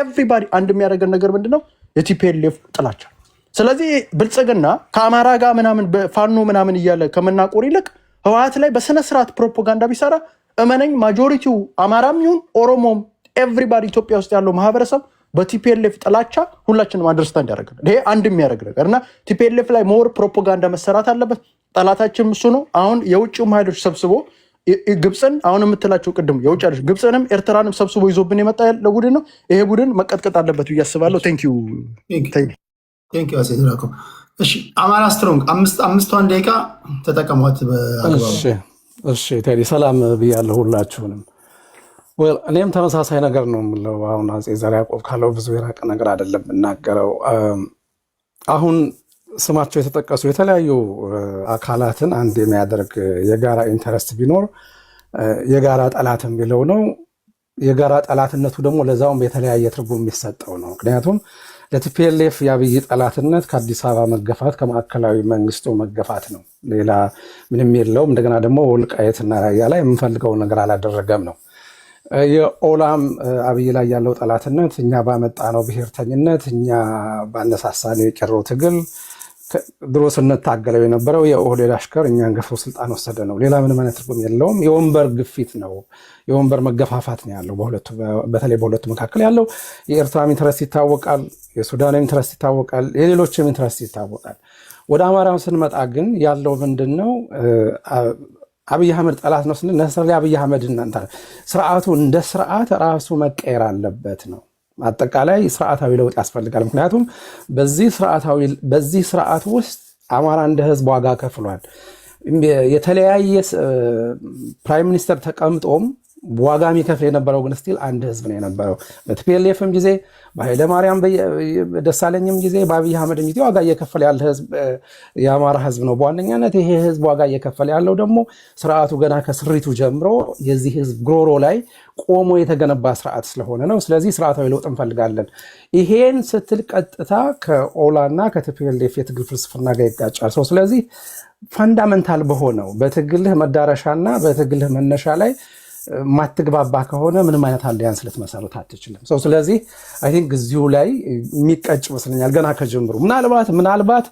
ኤቭሪባዲ አንድ የሚያደርገን ነገር ምንድነው? የቲፒኤልኤፍ ጥላቻ። ስለዚህ ብልጽግና ከአማራ ጋር ምናምን በፋኖ ምናምን እያለ ከመናቆር ይልቅ ህወሓት ላይ በስነ ስርዓት ፕሮፓጋንዳ ቢሰራ እመነኝ ማጆሪቲው አማራም ይሁን ኦሮሞም ኤቭሪባዲ ኢትዮጵያ ውስጥ ያለው ማህበረሰብ በቲፒኤልኤፍ ጥላቻ ሁላችንም አንደርስታንድ ያደርጋል። ይሄ አንድ የሚያደርግ ነገር እና ቲፒኤልኤፍ ላይ ሞር ፕሮፓጋንዳ መሰራት አለበት። ጠላታችን እሱ ነው። አሁን የውጭም ኃይሎች ሰብስቦ ግብፅን አሁን የምትላቸው ቅድም የውጭ ኃይሎች ግብፅንም ኤርትራንም ሰብስቦ ይዞብን የመጣ ያለ ቡድን ነው። ይሄ ቡድን መቀጥቀጥ አለበት ብዬ አስባለሁ። ቴንኪው አሴትራኮ። እሺ አማራ ስትሮንግ አምስቷን ደቂቃ ተጠቀሟት በአግባቡ። እሺ ቴዲ ሰላም ብያለሁ ሁላችሁንም። እኔም ተመሳሳይ ነገር ነው የምለው። አሁን አፄ ዘርዓ ያዕቆብ ካለው ብዙ የራቀ ነገር አይደለም የምናገረው። አሁን ስማቸው የተጠቀሱ የተለያዩ አካላትን አንድ የሚያደርግ የጋራ ኢንተረስት ቢኖር የጋራ ጠላት የሚለው ነው። የጋራ ጠላትነቱ ደግሞ ለዛውም የተለያየ ትርጉም የሚሰጠው ነው። ምክንያቱም ለቲፒኤልኤፍ የአብይ ጠላትነት ከአዲስ አበባ መገፋት ከማዕከላዊ መንግስቱ መገፋት ነው። ሌላ ምንም የለውም። እንደገና ደግሞ ወልቃየትና ራያ ላይ የምንፈልገው ነገር አላደረገም ነው። የኦላም አብይ ላይ ያለው ጠላትነት እኛ ባመጣ ነው ብሔርተኝነት፣ እኛ ባነሳሳነው የቄሮ ትግል ድሮ ስንታገለው የነበረው የኦህዴድ አሽከር እኛን ገፍቶ ስልጣን ወሰደ ነው። ሌላ ምንም አይነት ትርጉም የለውም። የወንበር ግፊት ነው፣ የወንበር መገፋፋት ነው ያለው በተለይ በሁለቱ መካከል ያለው። የኤርትራም ኢንትረስት ይታወቃል፣ የሱዳንም ኢንትረስት ይታወቃል፣ የሌሎችም ኢንትረስት ይታወቃል። ወደ አማራው ስንመጣ ግን ያለው ምንድን ነው? አብይ አህመድ ጠላት ነው ስንል ነሰር አብይ አህመድ እናንተ ስርዓቱ እንደ ስርዓት ራሱ መቀየር አለበት ነው። አጠቃላይ ስርዓታዊ ለውጥ ያስፈልጋል። ምክንያቱም በዚህ ስርዓት ውስጥ አማራ እንደ ህዝብ ዋጋ ከፍሏል። የተለያየ ፕራይም ሚኒስተር ተቀምጦም ዋጋ የሚከፍል የነበረው ግን ስቲል አንድ ህዝብ ነው የነበረው። በቲፒኤልኤፍም ጊዜ በኃይለማርያም ደሳለኝም ጊዜ በአብይ አህመድም ጊዜ ዋጋ እየከፈለ ያለ ህዝብ የአማራ ህዝብ ነው በዋነኛነት። ይሄ ህዝብ ዋጋ እየከፈለ ያለው ደግሞ ስርዓቱ ገና ከስሪቱ ጀምሮ የዚህ ህዝብ ግሮሮ ላይ ቆሞ የተገነባ ስርዓት ስለሆነ ነው። ስለዚህ ስርዓታዊ ለውጥ እንፈልጋለን። ይሄን ስትል ቀጥታ ከኦላና ከቲፒኤልኤፍ የትግል ፍልስፍና ጋር ይጋጫል ሰው። ስለዚህ ፋንዳመንታል በሆነው በትግልህ መዳረሻና በትግልህ መነሻ ላይ ማትግባባ ከሆነ ምንም አይነት አሊያንስ ልትመሰረት አትችልም። ስለዚህ አይ ቲንክ እዚሁ ላይ የሚቀጭ መስለኛል ገና ከጀምሩ። ምናልባት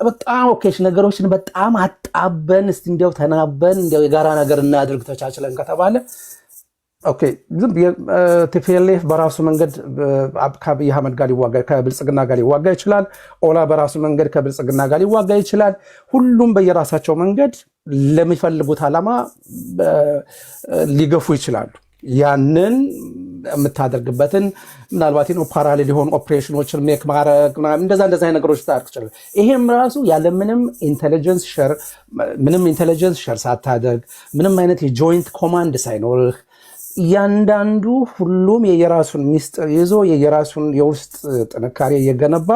በጣም ኦኬሽ ነገሮችን በጣም አጣበን እስቲ እንዲያው ተናበን እንዲያው የጋራ ነገር እናድርግ ተቻችለን ከተባለ ኦኬ ቲፒኤልኤፍ በራሱ መንገድ ከአብይ አህመድ ጋር ሊዋጋ ከብልጽግና ጋር ሊዋጋ ይችላል። ኦላ በራሱ መንገድ ከብልጽግና ጋር ሊዋጋ ይችላል። ሁሉም በየራሳቸው መንገድ ለሚፈልጉት ዓላማ ሊገፉ ይችላሉ። ያንን የምታደርግበትን ምናልባት ፓራሌል የሆኑ ኦፕሬሽኖችን ሜክ ማድረግ እንደዛ አይነት ነገሮች ታርክ ይችላል። ይሄም ራሱ ያለምንም ኢንቴሊጀንስ ሸር ሳታደርግ ምንም አይነት የጆይንት ኮማንድ ሳይኖርህ እያንዳንዱ ሁሉም የየራሱን ሚስጥር ይዞ የየራሱን የውስጥ ጥንካሬ እየገነባ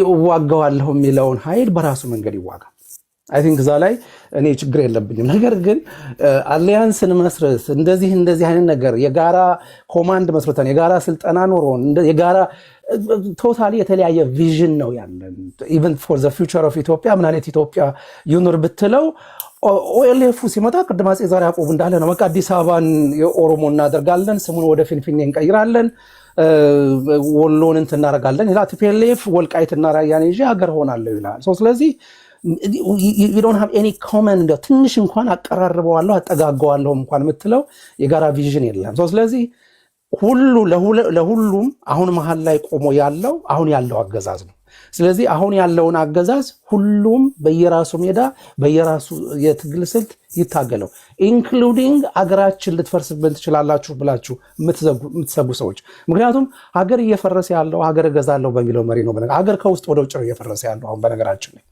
እዋጋዋለሁ የሚለውን ኃይል በራሱ መንገድ ይዋጋ። አይ ቲንክ እዛ ላይ እኔ ችግር የለብኝም። ነገር ግን አሊያንስን መስረት እንደዚህ አይነት ነገር የጋራ ኮማንድ መስረተን የጋራ ስልጠና ኖሮን የጋራ ቶታሊ የተለያየ ቪዥን ነው ያለን። ኢቨን ፎር ዘ ፊውቸር ኦፍ ኢትዮጵያ ምን አይነት ኢትዮጵያ ይኑር ብትለው ኦኤልኤፍ ሲመጣ ቅድም አፄ ዘርዓ ያዕቆብ እንዳለ ነው። በቃ አዲስ አበባን የኦሮሞ እናደርጋለን፣ ስሙን ወደ ፊንፊኔ እንቀይራለን፣ ወሎን እንትን እናደርጋለን ይላል። ቲፒኤልኤፍ ወልቃይትና ራያን ይዤ ሀገር ሆናለሁ ይላል። ስለዚህ you don't have any common ትንሽ እንኳን አቀራርበዋለሁ አጠጋጋዋለሁ እንኳን የምትለው የጋራ ቪዥን የለም። ስለዚህ ለሁሉም አሁን መሀል ላይ ቆሞ ያለው አሁን ያለው አገዛዝ ነው። ስለዚህ አሁን ያለውን አገዛዝ ሁሉም በየራሱ ሜዳ በየራሱ የትግል ስልት ይታገለው። ኢንክሉዲንግ አገራችን ልትፈርስብን ትችላላችሁ ብላችሁ የምትሰጉ ሰዎች፣ ምክንያቱም ሀገር እየፈረሰ ያለው ሀገር እገዛለሁ በሚለው መሪ ነው። ሀገር ከውስጥ ወደ ውጭ ነው እየፈረሰ ያለው አሁን በነገራችን ላይ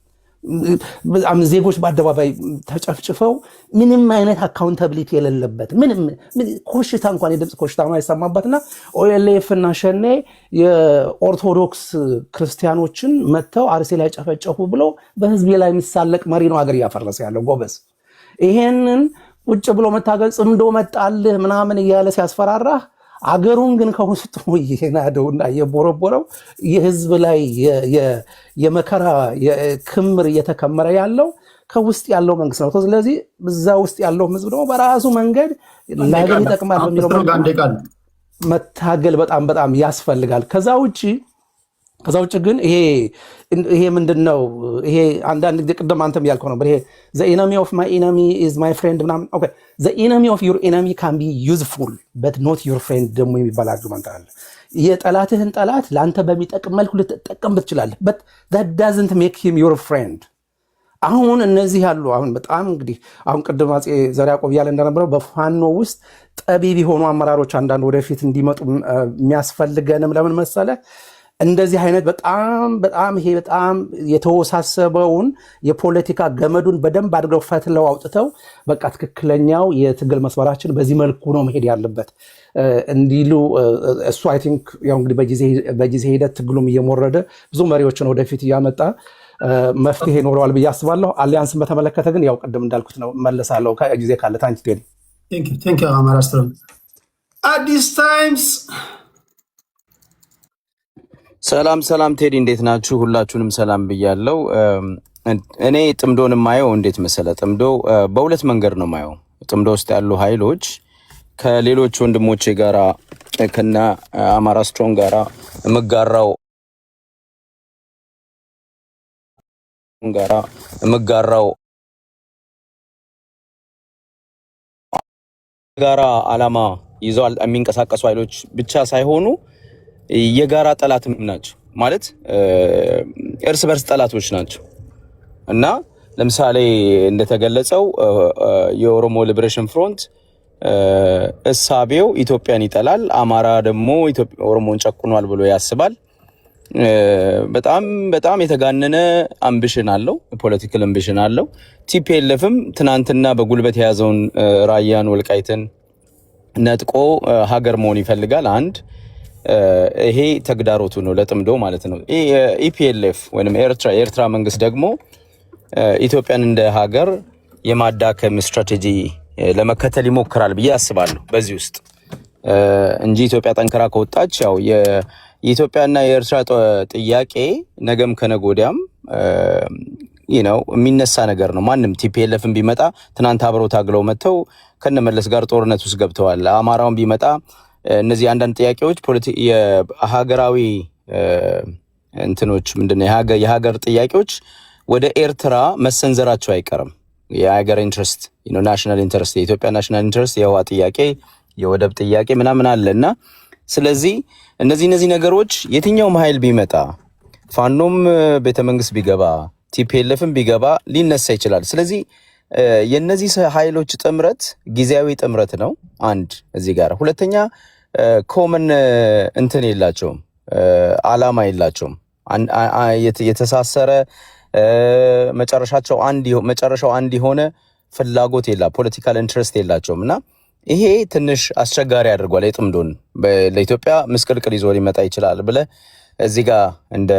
በጣም ዜጎች በአደባባይ ተጨፍጭፈው ምንም አይነት አካውንታቢሊቲ የሌለበት ምንም ኮሽታ እንኳን የድምፅ ኮሽታ የማይሰማበትና ኦኤልኤፍ እና ሸኔ የኦርቶዶክስ ክርስቲያኖችን መጥተው አርሲ ላይ ጨፈጨፉ ብሎ በህዝብ ላይ የሚሳለቅ መሪ ነው ሀገር እያፈረሰ ያለው ጎበዝ። ይሄንን ቁጭ ብሎ መታገል ጽምዶ መጣልህ ምናምን እያለ ሲያስፈራራህ አገሩን ግን ከውስጡ የናደውና የቦረቦረው የህዝብ ላይ የመከራ ክምር እየተከመረ ያለው ከውስጥ ያለው መንግስት ነው። ስለዚህ በዛ ውስጥ ያለው ህዝብ ደግሞ በራሱ መንገድ ለሀገር ይጠቅማል በሚለው መታገል በጣም በጣም ያስፈልጋል። ከዛ ውጪ ግን ይሄ ምንድነው ይሄ አንዳንድ ጊዜ ቅድም አንተም ያልከው ነበር ይሄ the enemy of my enemy is my friend ምናምን ኦኬ the enemy of your enemy can be useful but not your friend ደግሞ የሚባል አርጉመንት አለ። የጠላትህን ጠላት ለአንተ በሚጠቅም መልኩ ልትጠቀምበት ትችላለህ but that doesn't make him your friend። አሁን እነዚህ ያሉ አሁን በጣም እንግዲህ አሁን ቅድም አፄ ዘርዓ ያዕቆብ ያለ እንደነበረው በፋኖ ውስጥ ጠቢብ የሆኑ አመራሮች አንዳንድ ወደፊት እንዲመጡ የሚያስፈልገንም ለምን መሰለ እንደዚህ አይነት በጣም ይሄ በጣም የተወሳሰበውን የፖለቲካ ገመዱን በደንብ አድርገው ፈትለው አውጥተው በቃ ትክክለኛው የትግል መስመራችን በዚህ መልኩ ነው መሄድ ያለበት እንዲሉ እሱ አይ ቲንክ ያው እንግዲህ በጊዜ ሂደት ትግሉም እየሞረደ ብዙ መሪዎችን ወደፊት እያመጣ መፍትሄ ይኖረዋል ብዬ አስባለሁ። አሊያንስን በተመለከተ ግን ያው ቅድም እንዳልኩት ነው መለሳለሁ ከጊዜ ካለ ታንክ ዩ አማራ ስትሮንግ አዲስ ታይምስ። ሰላም ቴዲ እንዴት ናችሁ? ሁላችሁንም ሰላም ብያለሁ። እኔ ጥምዶን የማየው እንዴት መሰለ፣ ጥምዶ በሁለት መንገድ ነው የማየው። ጥምዶ ውስጥ ያሉ ኃይሎች ከሌሎች ወንድሞቼ ጋራ ከና አማራ ስትሮንግ ጋራ የምጋራው ጋራ አላማ ይዘው የሚንቀሳቀሱ ኃይሎች ብቻ ሳይሆኑ የጋራ ጠላትም ናቸው ማለት እርስ በርስ ጠላቶች ናቸው። እና ለምሳሌ እንደተገለጸው የኦሮሞ ሊበሬሽን ፍሮንት እሳቤው ኢትዮጵያን ይጠላል፣ አማራ ደግሞ ኦሮሞን ጨቁኗል ብሎ ያስባል። በጣም የተጋነነ አምቢሽን አለው፣ ፖለቲካል አምቢሽን አለው። ቲፒኤልኤፍም ትናንትና በጉልበት የያዘውን ራያን ወልቃይትን ነጥቆ ሀገር መሆን ይፈልጋል። አንድ ይሄ ተግዳሮቱ ነው ለጥምዶ ማለት ነው። ኢፒኤልኤፍ ወይም የኤርትራ መንግስት ደግሞ ኢትዮጵያን እንደ ሀገር የማዳከም ስትራቴጂ ለመከተል ይሞክራል ብዬ አስባለሁ በዚህ ውስጥ እንጂ ኢትዮጵያ ጠንከራ ከወጣች ያው የኢትዮጵያና የኤርትራ ጥያቄ ነገም ከነጎዲያም የሚነሳ ነገር ነው። ማንም ቲፒኤልኤፍን ቢመጣ ትናንት አብረው ታግለው መጥተው ከነመለስ ጋር ጦርነት ውስጥ ገብተዋል። አማራውን ቢመጣ እነዚህ አንዳንድ ጥያቄዎች የሀገራዊ እንትኖች ምንድነው የሀገር ጥያቄዎች ወደ ኤርትራ መሰንዘራቸው አይቀርም። የሀገር ኢንትረስት ናሽናል ኢንትረስት የኢትዮጵያ ናሽናል ኢንትረስት የውሃ ጥያቄ የወደብ ጥያቄ ምናምን አለና ስለዚህ እነዚህ ነገሮች የትኛውም ኃይል ቢመጣ ፋኖም ቤተመንግስት ቢገባ ቲፒኤልኤፍም ቢገባ ሊነሳ ይችላል። ስለዚህ የነዚህ ኃይሎች ጥምረት ጊዜያዊ ጥምረት ነው። አንድ እዚህ ጋር ሁለተኛ ኮመን እንትን የላቸውም፣ አላማ የላቸውም። የተሳሰረ መጨረሻው አንድ የሆነ ፍላጎት ፖለቲካል ኢንትረስት የላቸውም እና ይሄ ትንሽ አስቸጋሪ አድርጓል። የጥምዶን ለኢትዮጵያ ምስቅልቅል ይዞ ሊመጣ ይችላል ብለ እዚህ ጋር እንደ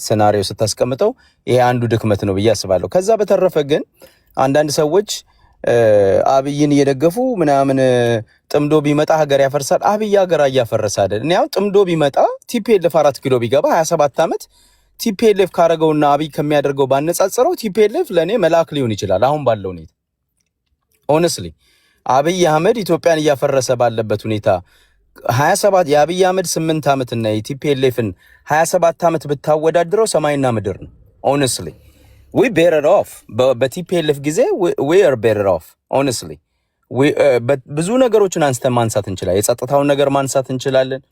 ሴናሪዮ ስታስቀምጠው ይሄ አንዱ ድክመት ነው ብዬ አስባለሁ። ከዛ በተረፈ ግን አንዳንድ ሰዎች አብይን እየደገፉ ምናምን ጥምዶ ቢመጣ ሀገር ያፈርሳል። አብይ ሀገር እያፈረሰ አይደል? እኔ ያው ጥምዶ ቢመጣ ቲፒኤልኤፍ 4 ኪሎ ቢገባ 27 ዓመት ቲፒኤልኤፍ ካረገውና አብይ ከሚያደርገው ባነጻጸረው ቲፒኤልኤፍ ለኔ መልአክ ሊሆን ይችላል። አሁን ባለው ሁኔታ ሆነስሊ አብይ አህመድ ኢትዮጵያን እያፈረሰ ባለበት ሁኔታ 27 የአብይ አህመድ 8 ዓመት እና የቲፒኤልኤፍን 27 ዓመት ብታወዳድረው ሰማይና ምድር ነው። ሆነስሊ we better off በቲፒኤልኤፍ ጊዜ we are better off honestly ብዙ ነገሮችን አንስተን ማንሳት እንችላለን። የጸጥታውን ነገር ማንሳት እንችላለን።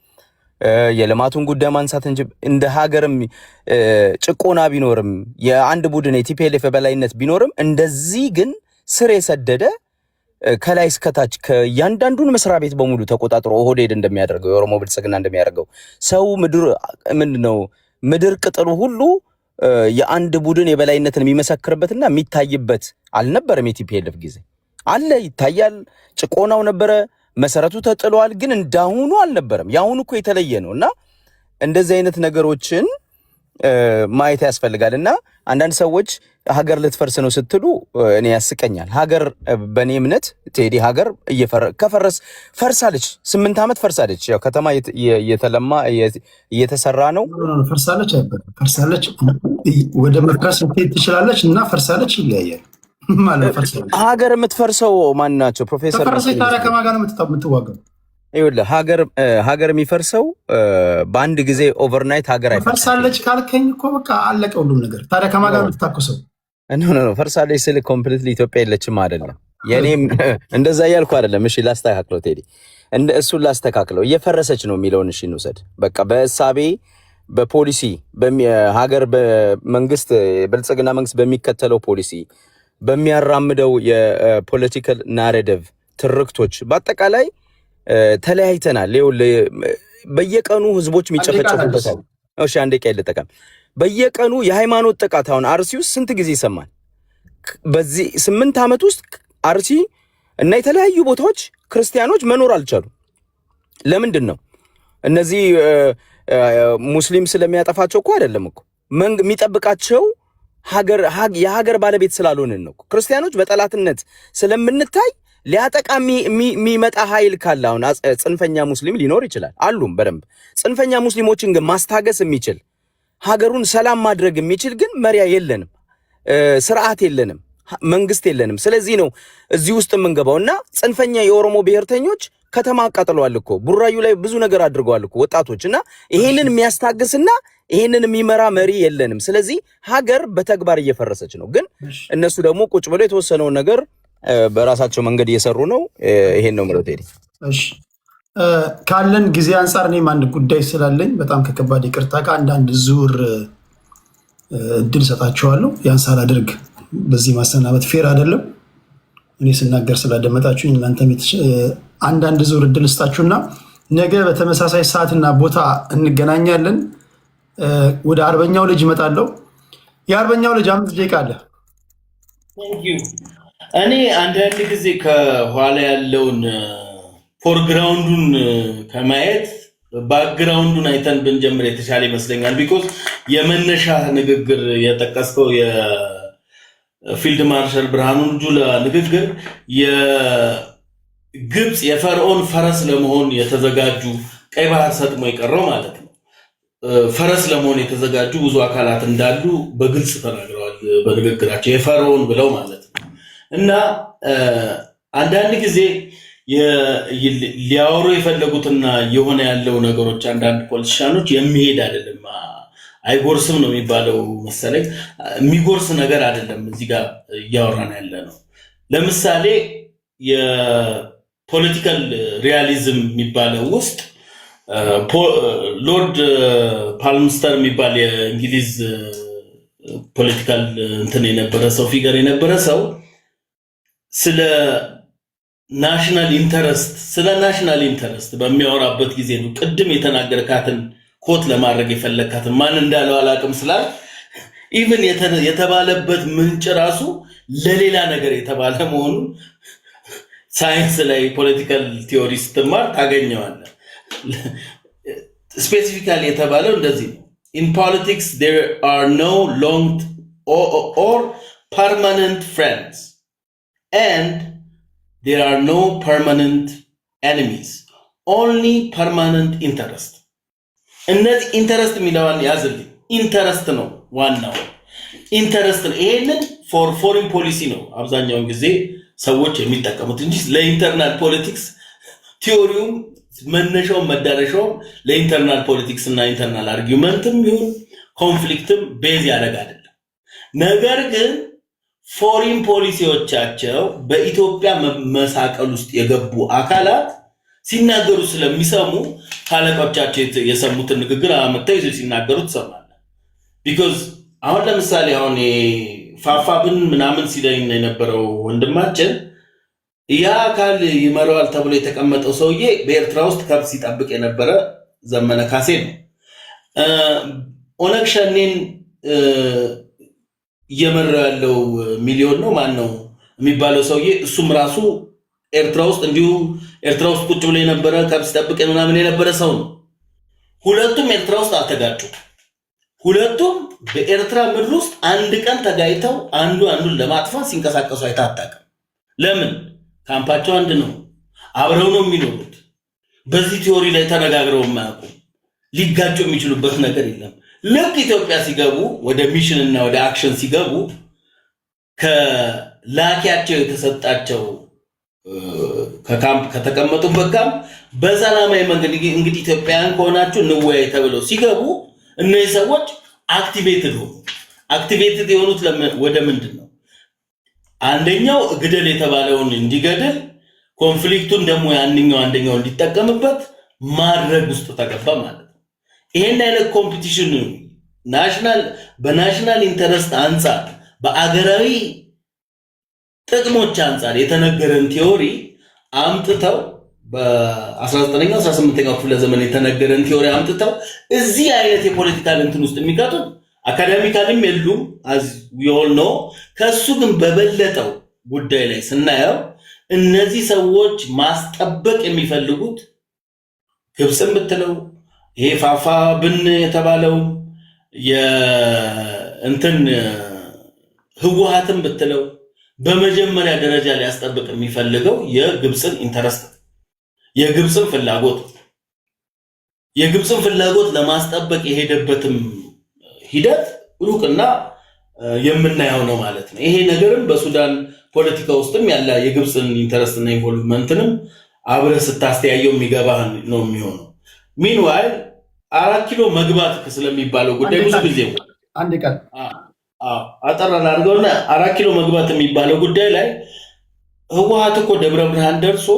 የልማቱን ጉዳይ ማንሳት እንደ ሀገርም ጭቆና ቢኖርም የአንድ ቡድን የቲፒኤልኤፍ በላይነት ቢኖርም እንደዚህ ግን ስር የሰደደ ከላይ እስከታች ከያንዳንዱን መስሪያ ቤት በሙሉ ተቆጣጥሮ ኦህዴድ እንደሚያደርገው የኦሮሞ ብልጽግና እንደሚያደርገው ሰው ምድር ቅጥሉ ሁሉ የአንድ ቡድን የበላይነትን የሚመሰክርበትና የሚታይበት አልነበረም። የቲፒኤልኤፍ ጊዜ አለ ይታያል። ጭቆናው ነበረ፣ መሰረቱ ተጥሏል። ግን እንዳሁኑ አልነበረም። ያሁኑ እኮ የተለየ ነው እና እንደዚህ አይነት ነገሮችን ማየት ያስፈልጋል። እና አንዳንድ ሰዎች ሀገር ልትፈርስ ነው ስትሉ እኔ ያስቀኛል። ሀገር በእኔ እምነት ቴዲ ሀገር ፈርሳለች። 8 ዓመት ፈርሳለች። ያው ከተማ እየተለማ እየተሰራ ነው። ፈርሳለች ወደ መፍረስ ትችላለች እና ፈርሳለች ይለያያል ማለት ፈርሳለች። ሀገር የምትፈርሰው ማን ናቸው? ፕሮፌሰር ፈርሳለች ታዲያ ከማን ጋር ነው የምትዋጋው? ይኸውልህ ሀገር የሚፈርሰው በአንድ ጊዜ ኦቨርናይት ሀገር ፈርሳለች ካልከኝ እኮ በቃ አለቀ ሁሉም ነገር። ታዲያ ከማን ጋር የምትታኮሰው? ኖ ፈርሳለች ስል ኮምፕሊትሊ ኢትዮጵያ የለችም አይደለም። የኔም እንደዛ እያልኩ አይደለም። እሺ ላስተካክለው ቴዲ፣ እሱን ላስተካክለው። እየፈረሰች ነው የሚለውን እሺ እንውሰድ። በቃ በእሳቤ በፖሊሲ ሀገር በመንግስት ብልጽግና መንግስት በሚከተለው ፖሊሲ በሚያራምደው የፖለቲካል ናሬቲቭ ትርክቶች በአጠቃላይ ተለያይተናል። በየቀኑ ህዝቦች የሚጨፈጨፉበት ነው። እሺ አንዴ ቃል ልጠቀም። በየቀኑ የሃይማኖት ጥቃት አሁን አርሲ ውስጥ ስንት ጊዜ ይሰማል? በዚህ 8 ዓመት ውስጥ አርሲ እና የተለያዩ ቦታዎች ክርስቲያኖች መኖር አልቻሉ። ለምንድን ነው? እነዚህ ሙስሊም ስለሚያጠፋቸው እኮ አይደለም እኮ የሚጠብቃቸው የሀገር ባለቤት ስላልሆንን ነው። ክርስቲያኖች በጠላትነት ስለምንታይ ሊያጠቃ የሚመጣ ኃይል ካለ አሁን ጽንፈኛ ሙስሊም ሊኖር ይችላል አሉም በደንብ ጽንፈኛ ሙስሊሞችን ግን ማስታገስ የሚችል ሀገሩን ሰላም ማድረግ የሚችል ግን መሪያ የለንም፣ ስርዓት የለንም፣ መንግስት የለንም። ስለዚህ ነው እዚህ ውስጥ የምንገባው እና ጽንፈኛ የኦሮሞ ብሔርተኞች ከተማ አቃጥለዋል እኮ ቡራዩ ላይ ብዙ ነገር አድርገዋል እኮ ወጣቶች እና ይሄንን የሚያስታግስና ይሄንን የሚመራ መሪ የለንም። ስለዚህ ሀገር በተግባር እየፈረሰች ነው። ግን እነሱ ደግሞ ቁጭ ብለው የተወሰነውን ነገር በራሳቸው መንገድ እየሰሩ ነው። ይሄን ነው ምረጥ ሄዲ። እሺ ካለን ጊዜ አንጻር እኔም አንድ ጉዳይ ስላለኝ በጣም ከከባድ ይቅርታ ጋር አንዳንድ ዙር እድል ሰጣችኋለሁ። ያን ሳላደርግ በዚህ ማሰናበት ፌር አይደለም። እኔ ስናገር ስላደመጣችሁኝ እናንተም አንዳንድ ዙር እድል ስጣችሁና ነገ በተመሳሳይ ሰዓትና ቦታ እንገናኛለን። ወደ አርበኛው ልጅ እመጣለሁ። የአርበኛው ልጅ 5 ደቂቃ አለ። እኔ አንዳንድ ጊዜ ከኋላ ያለውን ፎርግራውንዱን ከማየት ባክግራውንዱን አይተን ብንጀምር የተሻለ ይመስለኛል። ቢኮዝ የመነሻ ንግግር የጠቀስከው የፊልድ ማርሻል ብርሃኑ ጁላ ንግግር የግብፅ የፈርዖን ፈረስ ለመሆን የተዘጋጁ ቀይ ባህር ሰጥሞ የቀረው ማለት ነው ፈረስ ለመሆን የተዘጋጁ ብዙ አካላት እንዳሉ በግልጽ ተናግረዋል በንግግራቸው፣ የፈርዖን ብለው ማለት ነው። እና አንዳንድ ጊዜ ሊያወሩ የፈለጉትና የሆነ ያለው ነገሮች አንዳንድ ፖለቲሻኖች የሚሄድ አይደለም፣ አይጎርስም ነው የሚባለው መሰለኝ። የሚጎርስ ነገር አይደለም እዚህ ጋር እያወራን ያለ ነው። ለምሳሌ የፖለቲካል ሪያሊዝም የሚባለው ውስጥ ሎርድ ፓልምስተር የሚባል የእንግሊዝ ፖለቲካል እንትን የነበረ ሰው ፊገር የነበረ ሰው ስለ ናሽናል ኢንተረስት በሚያወራበት ጊዜ ነው ቅድም የተናገርካትን ኮት ለማድረግ የፈለካትን ማን እንዳለው አላቅም ስላል ኢቭን የተባለበት ምንጭ ራሱ ለሌላ ነገር የተባለ መሆኑን ሳይንስ ላይ ፖለቲካል ቲዮሪ ስትማር ታገኘዋለህ። ስፔሲፊካሊ የተባለው እንደዚህ ነው። In politics there are no long or permanent friends and there are no permanent enemies, only permanent interest. እነዚህ ኢንተረስት የሚለውን ያዝልኝ። ኢንተረስት ነው ዋናው ኢንተረስት ነው። ይሄንን ፎሪን ፖሊሲ ነው አብዛኛውን ጊዜ ሰዎች የሚጠቀሙት እንጂ ለኢንተርናል ፖለቲክስ ቲዮሪውም መነሻውም መዳረሻውም ለኢንተርናል ፖለቲክስ እና ኢንተርናል አርጊውመንትም ይሁን ኮንፍሊክትም ቤዝ ያደርግ አይደለም። ነገር ግን ፎሪን ፖሊሲዎቻቸው በኢትዮጵያ መሳቀል ውስጥ የገቡ አካላት ሲናገሩ ስለሚሰሙ ካለቆቻቸው የሰሙትን ንግግር አመጣው ሲናገሩ ትሰማለህ። ቢኮዝ አሁን ለምሳሌ አሁን ፋፋብን ምናምን ሲለኝ የነበረው ወንድማችን ያ አካል ይመራዋል ተብሎ የተቀመጠው ሰውዬ በኤርትራ ውስጥ ከብት ሲጠብቅ የነበረ ዘመነ ካሴ ነው። ኦነግ ሸኔን እየመራ ያለው ሚሊዮን ነው ማን ነው የሚባለው ሰውዬ እሱም ራሱ ኤርትራ ውስጥ እንዲሁ ኤርትራ ውስጥ ቁጭ ብሎ የነበረ ከብት ሲጠብቅ ምናምን የነበረ ሰው ነው። ሁለቱም ኤርትራ ውስጥ አልተጋጩም። ሁለቱም በኤርትራ ምድር ውስጥ አንድ ቀን ተጋይተው አንዱ አንዱን ለማጥፋት ሲንቀሳቀሱ አይታጣቅም። ለምን? ካምፓቸው አንድ ነው፣ አብረው ነው የሚኖሩት። በዚህ ቲዮሪ ላይ ተነጋግረው የማያውቁ ሊጋጩ የሚችሉበት ነገር የለም። ልክ ኢትዮጵያ ሲገቡ ወደ ሚሽን እና ወደ አክሽን ሲገቡ ከላኪያቸው የተሰጣቸው ከካምፕ ከተቀመጡበት ካምፕ በሰላማዊ መንገድ እንግዲህ ኢትዮጵያውያን ከሆናችሁ እንወያይ ተብለው ሲገቡ እነዚህ ሰዎች አክቲቬትድ ሆኑ። አክቲቬትድ የሆኑት ወደ ምንድን ነው? አንደኛው ግደል የተባለውን እንዲገድል፣ ኮንፍሊክቱን ደግሞ አንደኛው እንዲጠቀምበት ማድረግ ውስጥ ተገባ ማለት ነው። ይሄን አይነት ኮምፒቲሽን በናሽናል ኢንተረስት አንጻር በአገራዊ ጥቅሞች አንጻር የተነገረን ቲዮሪ አምጥተው በ19ኛው 18ኛው ክፍለ ዘመን የተነገረን ቲዮሪ አምጥተው እዚህ አይነት የፖለቲካል እንትን ውስጥ የሚቀጡት አካዳሚካልም የሉም as we all know። ከሱ ግን በበለጠው ጉዳይ ላይ ስናየው እነዚህ ሰዎች ማስጠበቅ የሚፈልጉት ግብፅን ብትለው ይሄ ፋፋ ብን የተባለው የእንትን ህወሓትን ብትለው በመጀመሪያ ደረጃ ሊያስጠብቅ የሚፈልገው የግብፅን ኢንተረስት የግብፅን ፍላጎት ለማስጠበቅ የሄደበትም ሂደት ሩቅና የምናየው ነው ማለት ነው። ይሄ ነገርም በሱዳን ፖለቲካ ውስጥም ያለ የግብፅን ኢንተረስት እና ኢንቮልቭመንትንም አብረ ስታስተያየው የሚገባ ነው የሚሆነው። ሚንዋይል 4 ኪሎ መግባት ስለሚባለው ጉዳይ ብዙ ጊዜ አንድ ቀን አጠራ አድርገውና 4 ኪሎ መግባት የሚባለው ጉዳይ ላይ ህወሓት እኮ ደብረ ብርሃን ደርሶ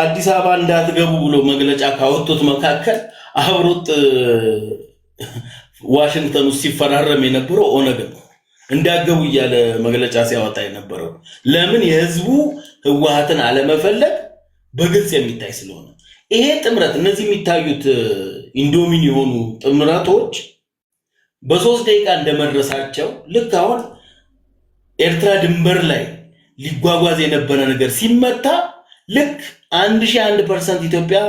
አዲስ አበባ እንዳትገቡ ብሎ መግለጫ ካወጡት መካከል አብሮት ዋሽንግተን ውስጥ ሲፈራረም የነበረው ኦነግ ነው። እንዳገቡ እያለ መግለጫ ሲያወጣ የነበረው ለምን? የህዝቡ ህወሓትን አለመፈለግ በግልጽ የሚታይ ስለሆነ። ይሄ ጥምረት እነዚህ የሚታዩት ኢንዶሚን የሆኑ ጥምረቶች በ3 ደቂቃ እንደመድረሳቸው ልክ አሁን ኤርትራ ድንበር ላይ ሊጓጓዝ የነበረ ነገር ሲመታ ልክ 1001% ኢትዮጵያ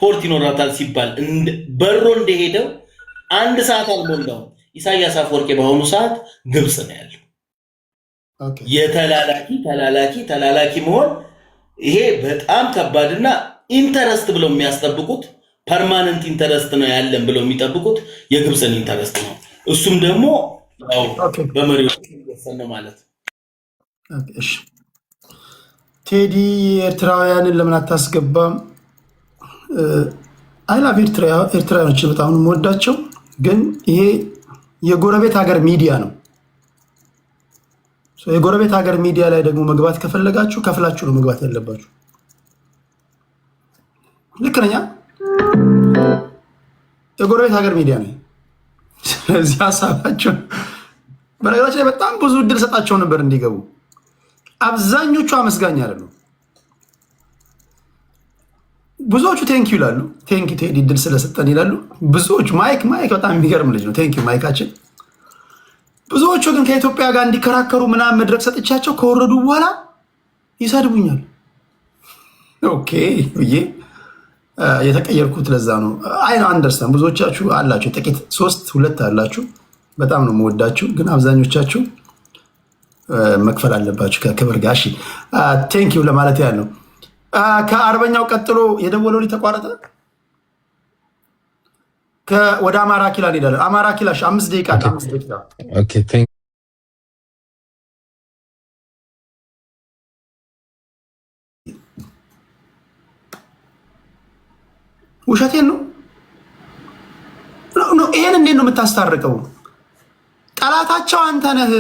ፖርት ይኖራታል ሲባል በሮ እንደሄደው 1 ሰዓት አልሞላው ኢሳያስ አፈወርቂ በአሁኑ ሰዓት ግብጽ ነው ያለው። ተላላኪ መሆን ይሄ በጣም ከባድና ኢንተረስት ብለው የሚያስጠብቁት ፐርማነንት ኢንተረስት ነው ያለን ብለው የሚጠብቁት የግብፅን ኢንተረስት ነው። እሱም ደግሞ በመሪዎች ነው ማለት ነው። እሺ ቴዲ ኤርትራውያንን ለምን አታስገባም? አይላቭ ኤርትራውያኖች በጣም ነው የምወዳቸው፣ ግን ይሄ የጎረቤት ሀገር ሚዲያ ነው። የጎረቤት ሀገር ሚዲያ ላይ ደግሞ መግባት ከፈለጋችሁ ከፍላችሁ ነው መግባት ያለባችሁ። ልክ ነኝ? የጎረቤት ሀገር ሚዲያ ነው። ስለዚህ ሀሳባቸው በነገራችን ላይ በጣም ብዙ እድል ሰጣቸው ነበር እንዲገቡ። አብዛኞቹ አመስጋኝ አይደሉም። ብዙዎቹ ቴንኪው ይላሉ። ቴንኪው ቴዲ እድል ስለሰጠን ይላሉ ብዙዎቹ። ማይክ በጣም የሚገርም ልጅ ነው። ቴንኪው ማይካችን። ብዙዎቹ ግን ከኢትዮጵያ ጋር እንዲከራከሩ ምናምን መድረክ ሰጥቻቸው ከወረዱ በኋላ ይሰድቡኛል። ኦኬ ብዬ የተቀየርኩት ለዛ ነው። አይ አንደርስታንድ። ብዙዎቻችሁ አላችሁ፣ ጥቂት 2 አላችሁ። በጣም ነው የምወዳችሁ፣ ግን አብዛኞቻችሁ መክፈል አለባችሁ ከክብር ጋር። እሺ ቴንኪው ለማለት ያህል ነው። ከአርበኛው ቀጥሎ የደወለው ተቋረጠ። ወደ አማራ ኪላ እንሄዳለን። አማራ ኪላ 5 ደቂቃ። ውሸቴን ነው። ይሄን እንዴት ነው የምታስታርቀው? ጠላታቸው አንተ ነህ።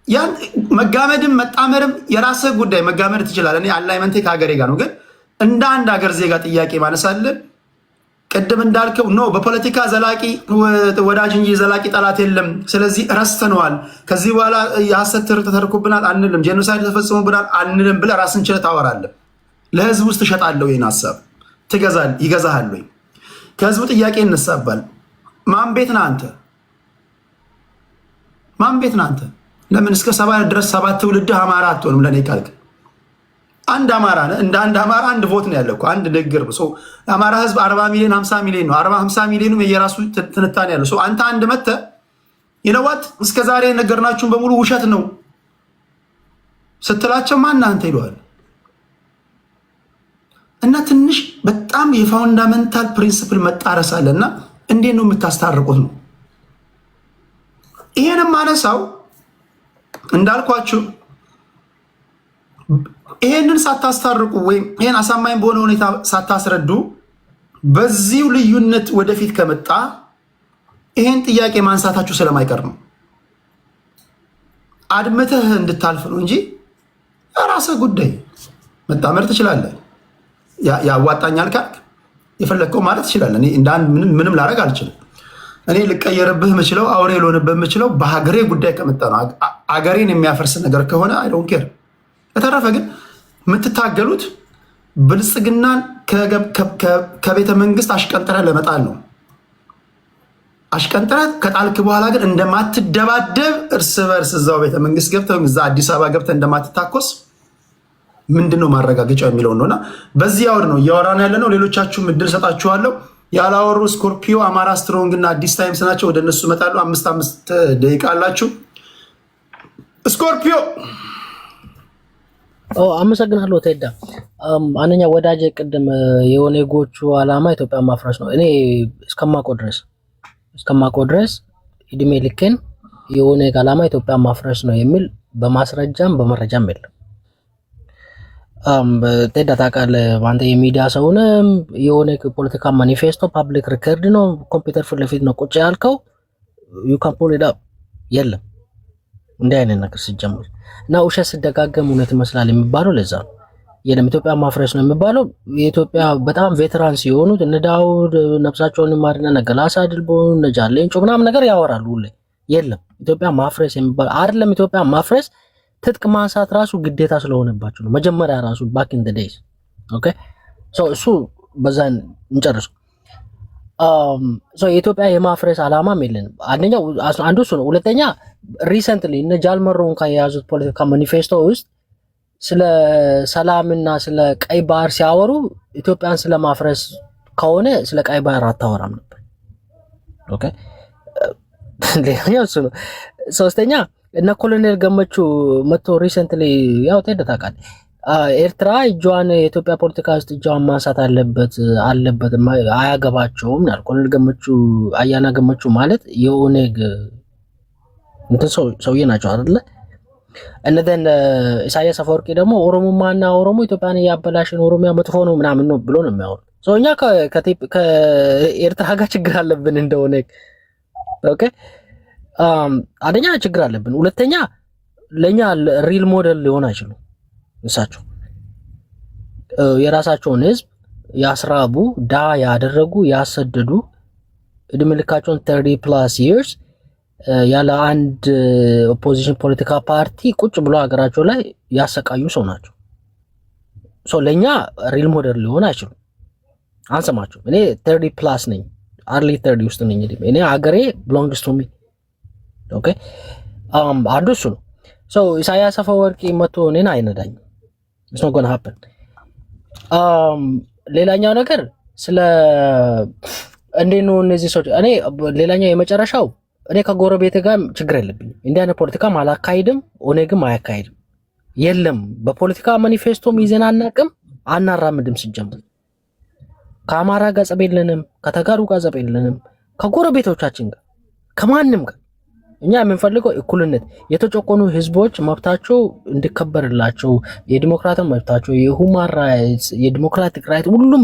ያን መጋመድም መጣመርም የራስህ ጉዳይ፣ መጋመድ ትችላለህ። እኔ አላይመንቴ ከሀገሬ ጋር ነው። ግን እንደ አንድ ሀገር ዜጋ ጥያቄ ማነሳለን። ቅድም እንዳልከው ነው በፖለቲካ ዘላቂ ወዳጅ እንጂ ዘላቂ ጠላት የለም። ስለዚህ ረስተነዋል። ከዚህ በኋላ የሐሰት ትርክት ተተርኮብናል አንልም፣ ጄኖሳይድ ተፈጽሞብናል አንልም ብለህ ራስን ችለህ ታወራለህ። ለህዝብ ውስጥ ትሸጣለህ። ይህን ሀሳብ ይገዛሃል ወይ? ከህዝቡ ጥያቄ ይነሳባል። ማን ቤት ነህ አንተ? ማን ቤት ነህ አንተ? ለምን እስከ 7 ድረስ 7 ትውልድህ አማራ አትሆንም? ለእኔ ካልክ አንድ አማራ ነህ። እንደ አንድ አማራ አንድ ቮት ነው ያለው። አንድ ንግግር ነው። የአማራ ህዝብ 40 ሚሊዮን 50 ሚሊዮን ነው። 50 ሚሊዮኑ የራሱ ትንታኔ ያለው። አንተ አንድ መተህ ይነዋት እስከ ዛሬ የነገርናችሁን በሙሉ ውሸት ነው ስትላቸው ማን አንተ ይለዋል። እና ትንሽ በጣም የፋውንዳመንታል ፕሪንሲፕል መጣረስ አለና እንዴት ነው የምታስታርቁት ነው። ይሄንም አነሳው እንዳልኳችሁ ይሄንን ሳታስታርቁ ወይም ይሄን አሳማኝ በሆነ ሁኔታ ሳታስረዱ በዚሁ ልዩነት ወደፊት ከመጣ ይሄን ጥያቄ ማንሳታችሁ ስለማይቀር ነው። አድምተህ እንድታልፍ ነው እንጂ የራስህ ጉዳይ መጣመር ትችላለህ። ያዋጣኛል ካልክ የፈለግከው ማለት ትችላለህ። እኔ እንደ አንድ ምንም ላደርግ አልችልም። እኔ ልቀየርብህ የምችለው አውሬ ልሆንብህ የምችለው በሀገሬ ጉዳይ ከመጣ ነው። አገሬን የሚያፈርስ ነገር ከሆነ አይ ዶንት ኬር። በተረፈ ግን የምትታገሉት ብልጽግናን ከቤተ መንግስት አሽቀንጥረህ ለመጣል ነው። አሽቀንጥረህ ከጣልክ በኋላ ግን እንደማትደባደብ እርስ በርስ እዛው ቤተ መንግስት ገብተህ እዛ አዲስ አበባ ገብተህ እንደማትታኮስ ምንድነው ማረጋገጫ የሚለው ነውና በዚህ አውድ ነው እያወራን ያለ ነው። ሌሎቻችሁም እድል ሰጣችኋለሁ። ያላወሩ ስኮርፒዮ፣ አማራ ስትሮንግ እና አዲስ ታይምስ ናቸው። ወደ እነሱ እመጣለሁ። 5 ደቂቃ አላችሁ። ስኮርፒዮ አመሰግናለሁ ቴዳ። አንደኛ ወዳጅ ቅድም የኦነጎቹ ዓላማ ኢትዮጵያ ማፍረስ ነው። እኔ እስከማውቀው ድረስ እድሜ ልኬን የኦነግ ዓላማ ኢትዮጵያ ማፍረስ ነው የሚል በማስረጃም በመረጃም የለም። ቴዳ ታውቃለህ፣ አንተ የሚዲያ ሰው ነህ። የኦነግ ፖለቲካ ማኒፌስቶ ፓብሊክ ሪከርድ ነው፣ ኮምፒውተር ፊት ለፊት ነው ቁጭ ያልከው። ዩ ካን ፑል ኢት አፕ። የለም እንዲህ አይነት ነገር ሲጀምር እና ውሸት ሲደጋገም እውነት ይመስላል የሚባለው ለዛ ነው። የለም ኢትዮጵያ ማፍረስ ነው የሚባለው። የኢትዮጵያ በጣም ቬተራን ሲሆኑት እነ ዳውድ ነፍሳቸውን ይማርና እነ ገላሳ ድልቦ እነ ጃሌንጮ ምናምን ነገር ያወራሉ ሁሌ። የለም ኢትዮጵያ ማፍረስ የሚባለው አይደለም። ኢትዮጵያ ማፍረስ ትጥቅ ማንሳት ራሱ ግዴታ ስለሆነባቸው ነው መጀመሪያ ራሱ ባክ ኢን ዘ ዴይስ። ኦኬ ሶ እሱ በዛ እንጨርሱ። የኢትዮጵያ የማፍረስ ዓላማም የለንም። አንዱ እሱ ነው። ሁለተኛ ሪሰንትሊ እነ ጃልመሮን ከያዙት ፖለቲካ ማኒፌስቶ ውስጥ ስለ ሰላምና ስለ ቀይ ባህር ሲያወሩ ኢትዮጵያን ስለ ማፍረስ ከሆነ ስለ ቀይ ባህር አታወራም ነበር። ኦኬ ሌላኛው እሱ ነው። ሶስተኛ እነ ኮሎኔል ገመቹ መቶ ሪሰንትሊ ያው ታውቃለህ ኤርትራ እጇን የኢትዮጵያ ፖለቲካ ውስጥ እጇን ማንሳት አለበት አያገባቸውም ናል። ኮሎኔል ገመቹ አያና ገመቹ ማለት የኦነግ እንትን ሰውዬ ናቸው አይደለ? እነደን ኢሳያስ አፈወርቂ ደግሞ ኦሮሞማና ኦሮሞ ኢትዮጵያን ያበላሽን ኦሮሚያ መጥፎ ነው ምናምን ነው ብሎ ነው የሚያወሩ። እኛ ከኤርትራ ጋር ችግር አለብን እንደ ኦነግ። ኦኬ አንደኛ ችግር አለብን፣ ሁለተኛ ለኛ ሪል ሞዴል ሊሆን አይችሉም። እሳቸው የራሳቸውን ህዝብ ያስራቡ፣ ዳ ያደረጉ፣ ያሰደዱ እድሜ ልካቸውን 30+ years ያለ አንድ ኦፖዚሽን ፖለቲካ ፓርቲ ቁጭ ብሎ ሀገራቸው ላይ ያሰቃዩ ሰው ናቸው። ለኛ ሪል ሞዴል ሊሆን አይችሉም። አንሰማቸውም። እኔ 30+ ነኝ፣ አርሊ 30 ውስጥ ነኝ። እኔ ሀገሬ belongs to me። ኦኬ አንዱ እሱ ነው። ኢሳያስ አፈወርቂ መቶ እኔን አይነዳኝም። it's not gonna happen። ሌላኛው ነገር ስለ እንዴት ነው እነዚህ ሰዎች እኔ ሌላኛው የመጨረሻው እኔ ከጎረቤት ጋር ችግር የለብኝም። እንዲህ አይነት ፖለቲካም አላካሂድም፣ ኦነግም አያካሂድም። የለም በፖለቲካ ማኒፌስቶም ይዘን አናቅም፣ አናራምድም። ሲጀምር ከአማራ ጋር ጸብ የለንም፣ ከተጋሩ ጋር ጸብ የለንም፣ ከጎረቤቶቻችን ጋር ከማንም ጋር። እኛ የምንፈልገው እኩልነት፣ የተጨቆኑ ህዝቦች መብታቸው እንዲከበርላቸው፣ የዲሞክራቲክ መብታቸው፣ የሁማን ራይትስ፣ የዲሞክራቲክ ራይት ሁሉም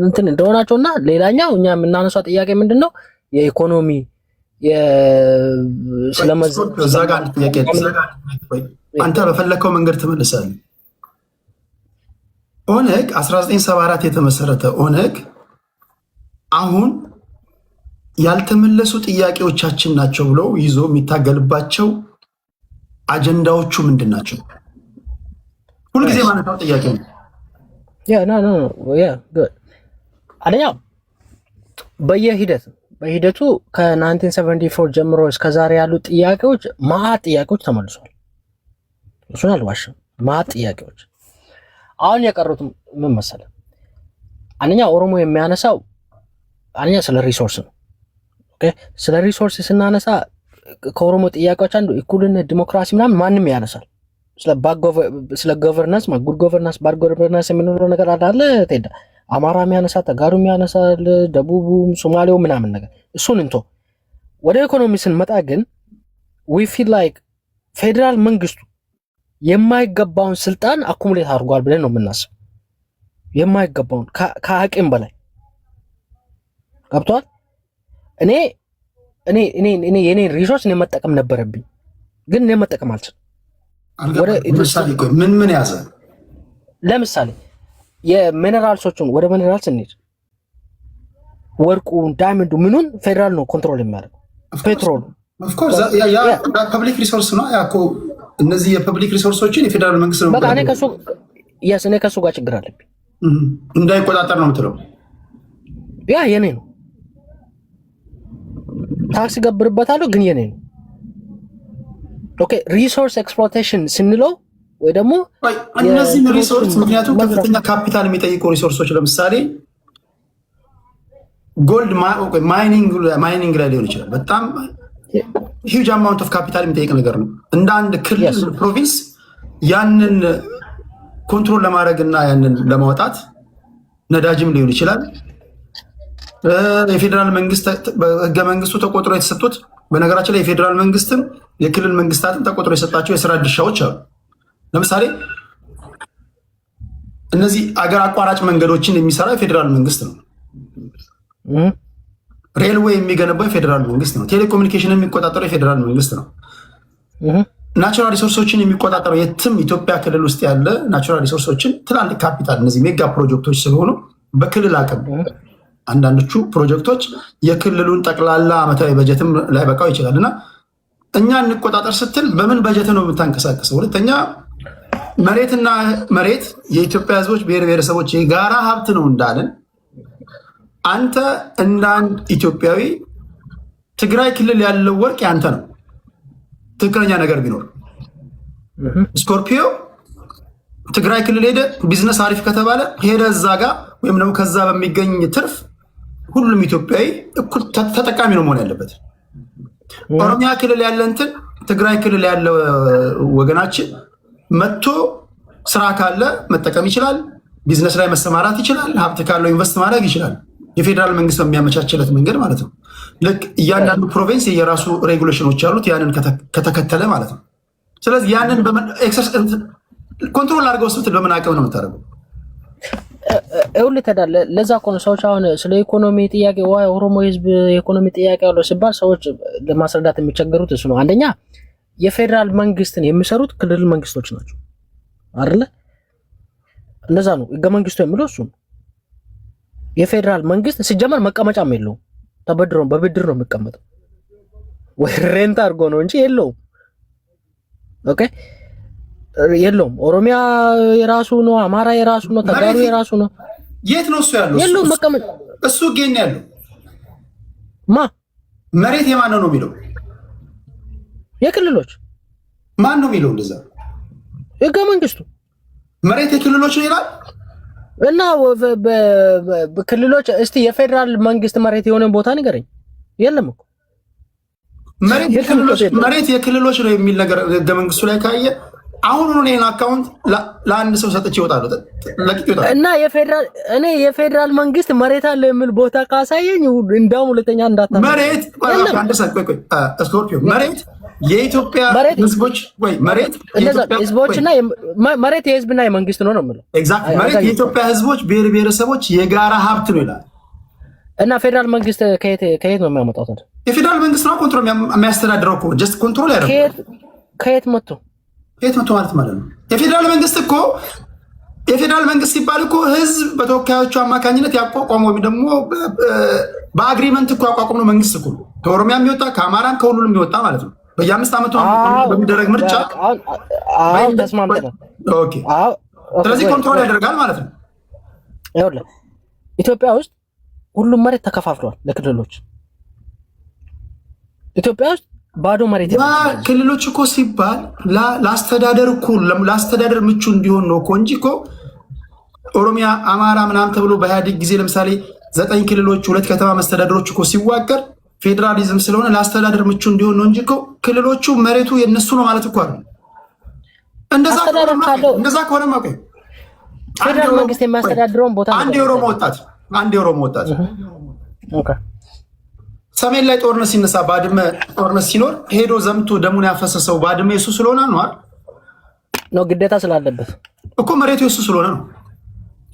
እንትን እንደሆናቸውና ሌላኛው እኛ የምናነሳው ጥያቄ ምንድነው የኢኮኖሚ አንተ በፈለከው መንገድ ትመልሳለህ። ኦነግ 1974 የተመሰረተ ኦነግ አሁን ያልተመለሱ ጥያቄዎቻችን ናቸው ብሎ ይዞ የሚታገልባቸው አጀንዳዎቹ ምንድን ናቸው? ሁልጊዜ ማነሳው ጥያቄ ነው። አንደኛው በሂደቱ ከ1974 ጀምሮ እስከዛሬ ያሉ ጥያቄዎች ማአት ጥያቄዎች ተመልሷል። እሱን አልዋሽም። ማአት ጥያቄዎች አሁን የቀሩት ምን መሰለህ? አንደኛ ኦሮሞ የሚያነሳው አንደኛ ስለ ሪሶርስ ነው። ኦኬ ስለ ሪሶርስ ስናነሳ ከኦሮሞ ጥያቄዎች አንዱ እኩልነት፣ ዲሞክራሲ ምናምን ማንም ያነሳል። ስለ ገቨርናንስ ጉድ ገቨርናንስ፣ ባድ ገቨርናንስ የምንለው ነገር አለ ቴዳ አማራም ያነሳል፣ ተጋሩም ያነሳል፣ ደቡቡም፣ ሶማሌው ምናምን ነገር እሱን እንቶ ወደ ኢኮኖሚ ስንመጣ ግን ዊ ፊል ላይክ ፌደራል መንግስቱ የማይገባውን ስልጣን አኩሙሌት አድርጓል ብለን ነው የምናስበው። የማይገባውን ከአቅም በላይ ገብቷል። እኔ የኔ ሪሶርስ እኔ መጠቀም ነበረብኝ፣ ግን እኔ መጠቀም አልችልም። ምን ያዘ? ለምሳሌ የሚነራልሶቹን ወደ ሚነራልስ እንሂድ። ወርቁን፣ ዳይመንዱ ምኑን ፌዴራል ነው ኮንትሮል የሚያደርገው። ፔትሮሉ ፐብሊክ ሪሶርስ ነው። እነዚህ የፐብሊክ ሪሶርሶችን የፌዴራል መንግስት ነው። በቃ እኔ ከሱ ጋር ችግር አለብኝ። እንዳይቆጣጠር ነው የምትለው? ያ የኔ ነው። ታክስ ገብርበታለሁ፣ ግን የኔ ነው። ኦኬ ሪሶርስ ኤክስፕሎይቴሽን ስንለው ወይ ደግሞ እነዚህ ሪሶርስ ምክንያቱም ከፍተኛ ካፒታል የሚጠይቁ ሪሶርሶች ለምሳሌ ጎልድ ማይኒንግ ላይ ሊሆን ይችላል። በጣም ሂውጅ አማውንት ኦፍ ካፒታል የሚጠይቅ ነገር ነው። እንደ አንድ ክልል ፕሮቪንስ ያንን ኮንትሮል ለማድረግ እና ያንን ለማውጣት ነዳጅም ሊሆን ይችላል። የፌዴራል መንግስት በህገ መንግስቱ ተቆጥሮ የተሰጡት፣ በነገራችን ላይ የፌዴራል መንግስትም የክልል መንግስታትም ተቆጥሮ የሰጣቸው የስራ ድርሻዎች አሉ። ለምሳሌ እነዚህ አገር አቋራጭ መንገዶችን የሚሰራው የፌዴራል መንግስት ነው። ሬልዌይ የሚገነባው የፌዴራል መንግስት ነው። ቴሌኮሙኒኬሽን የሚቆጣጠረው የፌዴራል መንግስት ነው። ናቹራል ሪሶርሶችን የሚቆጣጠረው የትም ኢትዮጵያ ክልል ውስጥ ያለ ናቹራል ሪሶርሶችን ትላልቅ ካፒታል፣ እነዚህ ሜጋ ፕሮጀክቶች ስለሆኑ በክልል አቅም አንዳንዶቹ ፕሮጀክቶች የክልሉን ጠቅላላ ዓመታዊ በጀትም ላይበቃው ይችላል እና እኛ እንቆጣጠር ስትል በምን በጀት ነው የምታንቀሳቀሰው? ሁለተኛ መሬት የኢትዮጵያ ህዝቦች ብሔር ብሔረሰቦች የጋራ ሀብት ነው እንዳለን አንተ እንደ አንድ ኢትዮጵያዊ ትግራይ ክልል ያለው ወርቅ ያንተ ነው። ትክክለኛ ነገር ቢኖር ስኮርፒዮ ትግራይ ክልል ሄደ ቢዝነስ አሪፍ ከተባለ ሄደ እዛ ጋር ወይም ደግሞ ከዛ በሚገኝ ትርፍ ሁሉም ኢትዮጵያዊ እኩል ተጠቃሚ ነው መሆን ያለበት። ኦሮሚያ ክልል ያለ እንትን ትግራይ ክልል ያለ ወገናችን መጥቶ ስራ ካለ መጠቀም ይችላል። ቢዝነስ ላይ መሰማራት ይችላል። ሀብት ካለው ኢንቨስት ማድረግ ይችላል። የፌዴራል መንግስት በሚያመቻችለት መንገድ ማለት ነው። ልክ እያንዳንዱ ፕሮቪንስ የራሱ ሬጉሌሽኖች ያሉት ያንን ከተከተለ ማለት ነው። ስለዚህ ያንን ኮንትሮል አድርገው ስትል በምን አቅም ነው የምታደርገው? ይኸውልህ ተዳለ ለዛ እኮ ነው ሰዎች አሁን ስለ ኢኮኖሚ ጥያቄ ኦሮሞ ህዝብ የኢኮኖሚ ጥያቄ ያለው ሲባል ሰዎች ለማስረዳት የሚቸገሩት እሱ ነው። አንደኛ የፌዴራል መንግስትን የሚሰሩት ክልል መንግስቶች ናቸው አይደለ? እንደዛ ነው ህገ መንግስቱ የሚለው እሱ ነው። የፌዴራል መንግስት ሲጀመር መቀመጫም የለውም። ተበድሮ በብድር ነው የሚቀመጠው ወይ ሬንት አድርጎ ነው እንጂ የለውም። ኦኬ የለውም። ኦሮሚያ የራሱ ነው፣ አማራ የራሱ ነው፣ ተጋሩ የራሱ ነው። የት ነው እሱ ያለው? የለውም መቀመጥ። እሱ ገኝ ያለው መሬት የማን ነው የሚለው? የክልሎች። ማን ነው የሚለው? እንደዛ ህገ መንግስቱ መሬት የክልሎች ነው ይላል። እና በክልሎች እስቲ የፌዴራል መንግስት መሬት የሆነ ቦታ ንገረኝ። የለም እኮ መሬት የክልሎች ነው የሚል ነገር ህገ መንግስቱ ላይ ካየ አሁን እኔን አካውንት ለአንድ ሰው ሰጥቼ ይወጣሉ እና የፌዴራል መንግስት መሬት አለ የሚል ቦታ ካሳየኝ እንደውም ሁለተኛ እንዳታ መሬት መሬት የኢትዮጵያ ህዝቦች ወይ መሬት ህዝቦችና መሬት የህዝብና የመንግስት ነው የምለው። ኤግዛክት መሬት የኢትዮጵያ ህዝቦች ብሔር ብሔረሰቦች የጋራ ሀብት ነው ይላል። እና ፌዴራል መንግስት ከየት ነው የሚያመጣው? የፌዴራል መንግስት ነው ኮንትሮል የሚያስተዳድረው እኮ ጀስት ኮንትሮል ያደርጋል። ከየት መጥቶ ማለት ነው? የፌዴራል መንግስት እኮ የፌዴራል መንግስት ሲባል እኮ ህዝብ በተወካዮቹ አማካኝነት ያቋቋመው ወይም ደግሞ በአግሪመንት እኮ ያቋቋመው መንግስት እኮ ከኦሮሚያ የሚወጣ ከአማራም ከሁሉንም የሚወጣ ማለት ነው። በየ5 ዓመቱ በሚደረግ ምርጫ ተስማምተናል። ስለዚህ ኮንትሮል ያደርጋል ማለት ነው። ይኸውልህ ኢትዮጵያ ውስጥ ሁሉም መሬት ተከፋፍሏል ለክልሎች። ኢትዮጵያ ውስጥ ባዶ መሬት ክልሎች እኮ ሲባል ለአስተዳደር ምቹ እንዲሆን ነው እኮ እንጂ እኮ ኦሮሚያ፣ አማራ ምናምን ተብሎ በኢህአዴግ ጊዜ ለምሳሌ 9 ክልሎች 2 ከተማ መስተዳደሮች እኮ ሲዋቀር ፌዴራሊዝም ስለሆነ ለአስተዳደር ምቹ እንዲሆን ነው እንጂ እኮ ክልሎቹ መሬቱ የነሱ ነው ማለት እኮ አይደል? እንደዛ ከሆነማ ቆይ ፌዴራል መንግስት የሚያስተዳድረውን ቦታ አንድ የኦሮሞ ወጣት ሰሜን ላይ ጦርነት ሲነሳ ባድመ ጦርነት ሲኖር ሄዶ ዘምቶ ደሙን ያፈሰሰው ባድመ የሱ ስለሆነ ነው አይደል? ነው ግዴታ ስላለበት እኮ መሬቱ የሱ ስለሆነ ነው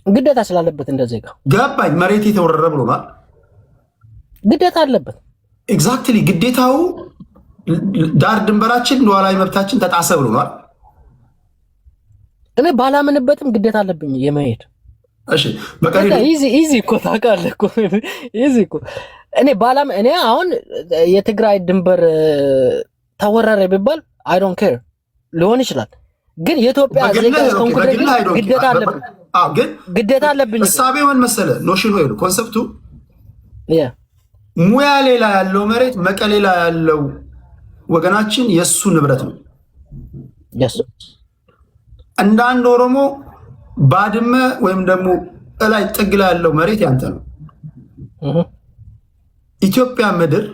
ግዴታ ስላለበት እንደዚህ ጋር ገባኝ። መሬት የተወረረ ብሎናል። ግዴታ አለበት። ኤግዛክትሊ ግዴታው ዳር ድንበራችን ሉዓላዊ መብታችን ተጣሰ ብሎናል። እኔ ባላምንበትም ግዴታ አለብኝ የመሄድ። እሺ በቃ ኢዚ እኮ ታውቃለህ እኮ ኢዚ እኮ እኔ አሁን የትግራይ ድንበር ተወረረ ቢባል አይ ዶንት ኬር ሊሆን ይችላል። ግን የኢትዮጵያ ዜጋ ግዴታ አለብኝ። አዎ ግን ግዴታ አለብኝ። እሳቤው ምን መሰለህ? ኖሽን ወይ ኮንሰፕቱ ሙያ ሌላ ያለው መሬት መቀሌ ላይ ያለው ወገናችን የሱ ንብረት ነው። እንደ አንድ ኦሮሞ ባድመ ወይም ደግሞ እላይ ጥግ ላይ ያለው መሬት ያንተ ነው። ኢትዮጵያ ምድር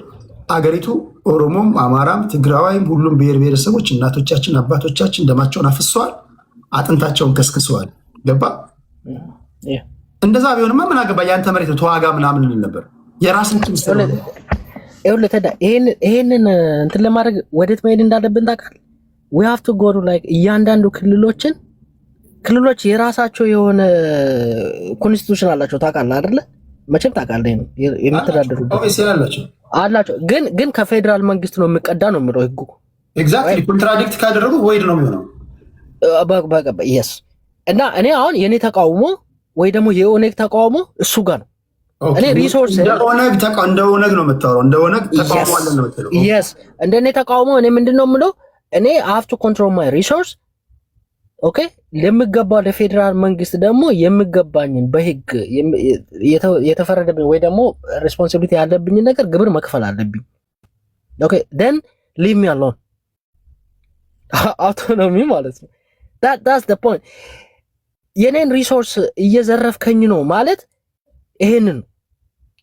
አገሪቱ ኦሮሞም፣ አማራም፣ ትግራዋይም ሁሉም ብሔር ብሔረሰቦች እናቶቻችን አባቶቻችን ደማቸውን አፍሰዋል፣ አጥንታቸውን ከስክሰዋል። ገባ? እንደዛ ቢሆንማ ምን አገባ ያንተ መሬት ተዋጋ ምናምን እንል ነበር። የራሳችን ይሄንን እንትን ለማድረግ ወዴት መሄድ እንዳለብን ታውቃለህ? we have to go to like እያንዳንዱ ክልሎች የራሳቸው የሆነ ኮንስቲቱሽን አላቸው። ታውቃለህ አይደለ? መቼም ታውቃለህ ነው የምትዳደሩበት አላቸው። ግን ከፌደራል መንግስት ነው የሚቀዳ ነው የሚለው ህጉ። ኤግዛክትሊ ኮንትራዲክት ካደረጉ ወይድ ነው የሚሆነው። yes እና እኔ አሁን የኔ ተቃውሞ ወይ ደግሞ የኦነግ ተቃውሞ እሱ ጋር ነው። እኔ ሪሶርስ እንደ ኦነግ ነው የምታወራው። እንደ ኦነግ ተቃውሞ አለ ነው የምትለው። yes እንደኔ ተቃውሞ እኔ ምንድነው የምለው? እኔ I have to control my resource ኦኬ። ለምገባው ለፌደራል መንግስት ደግሞ የምገባኝን በህግ የተፈረደብኝ ወይ ደግሞ ሬስፖንሲቢሊቲ ያለብኝ ነገር ግብር መክፈል አለብኝ። ኦኬ then leave me alone አውቶኖሚ ማለት ነው። that's the point። የኔን ሪሶርስ እየዘረፍከኝ ነው ማለት ይሄንን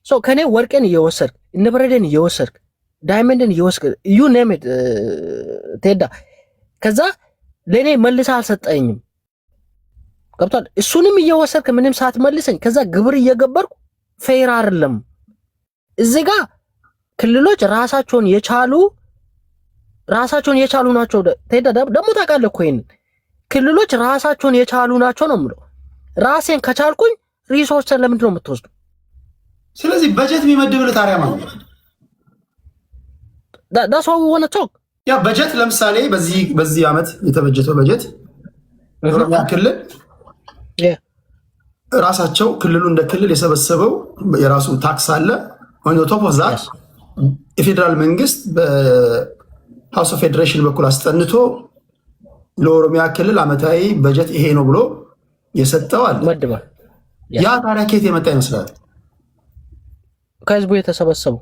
ሶ ከኔ ወርቄን እየወሰድክ ንብረቴን እየወሰድክ ዳይመንድን እየወሰድክ you name it ቴዳ ከዛ ለኔ መልሰህ አልሰጠኝም። ገብቷል? እሱንም እየወሰድክ ምንም ሳትመልሰኝ ከዛ ግብር እየገበርኩ ፌር አይደለም። እዚህ ጋር ክልሎች ራሳቸውን የቻሉ ናቸው። ቴዳ ደግሞ ታውቃለህ እኮ ይሄንን ክልሎች ራሳቸውን የቻሉ ናቸው ነው የምለው። ራሴን ከቻልኩኝ ሪሶርስን ለምንድን ነው የምትወስዱ? ስለዚህ በጀት የሚመድብልህ ታዲያ ማለት ነው። that's what we want to talk። ያ በጀት ለምሳሌ በዚህ ዓመት የተበጀተው በጀት ኦሮሚያ ክልል ራሳቸው ክልሉ እንደ ክልል የሰበሰበው የራሱ ታክስ አለ። on top of that የፌደራል መንግስት በሃውስ ኦፍ ፌዴሬሽን በኩል አስጠንቶ ለኦሮሚያ ክልል ዓመታዊ በጀት ይሄ ነው ብሎ የሰጠው አለ። ያ ታዲያ ከየት የመጣ ይመስላል? ከህዝቡ የተሰበሰበው።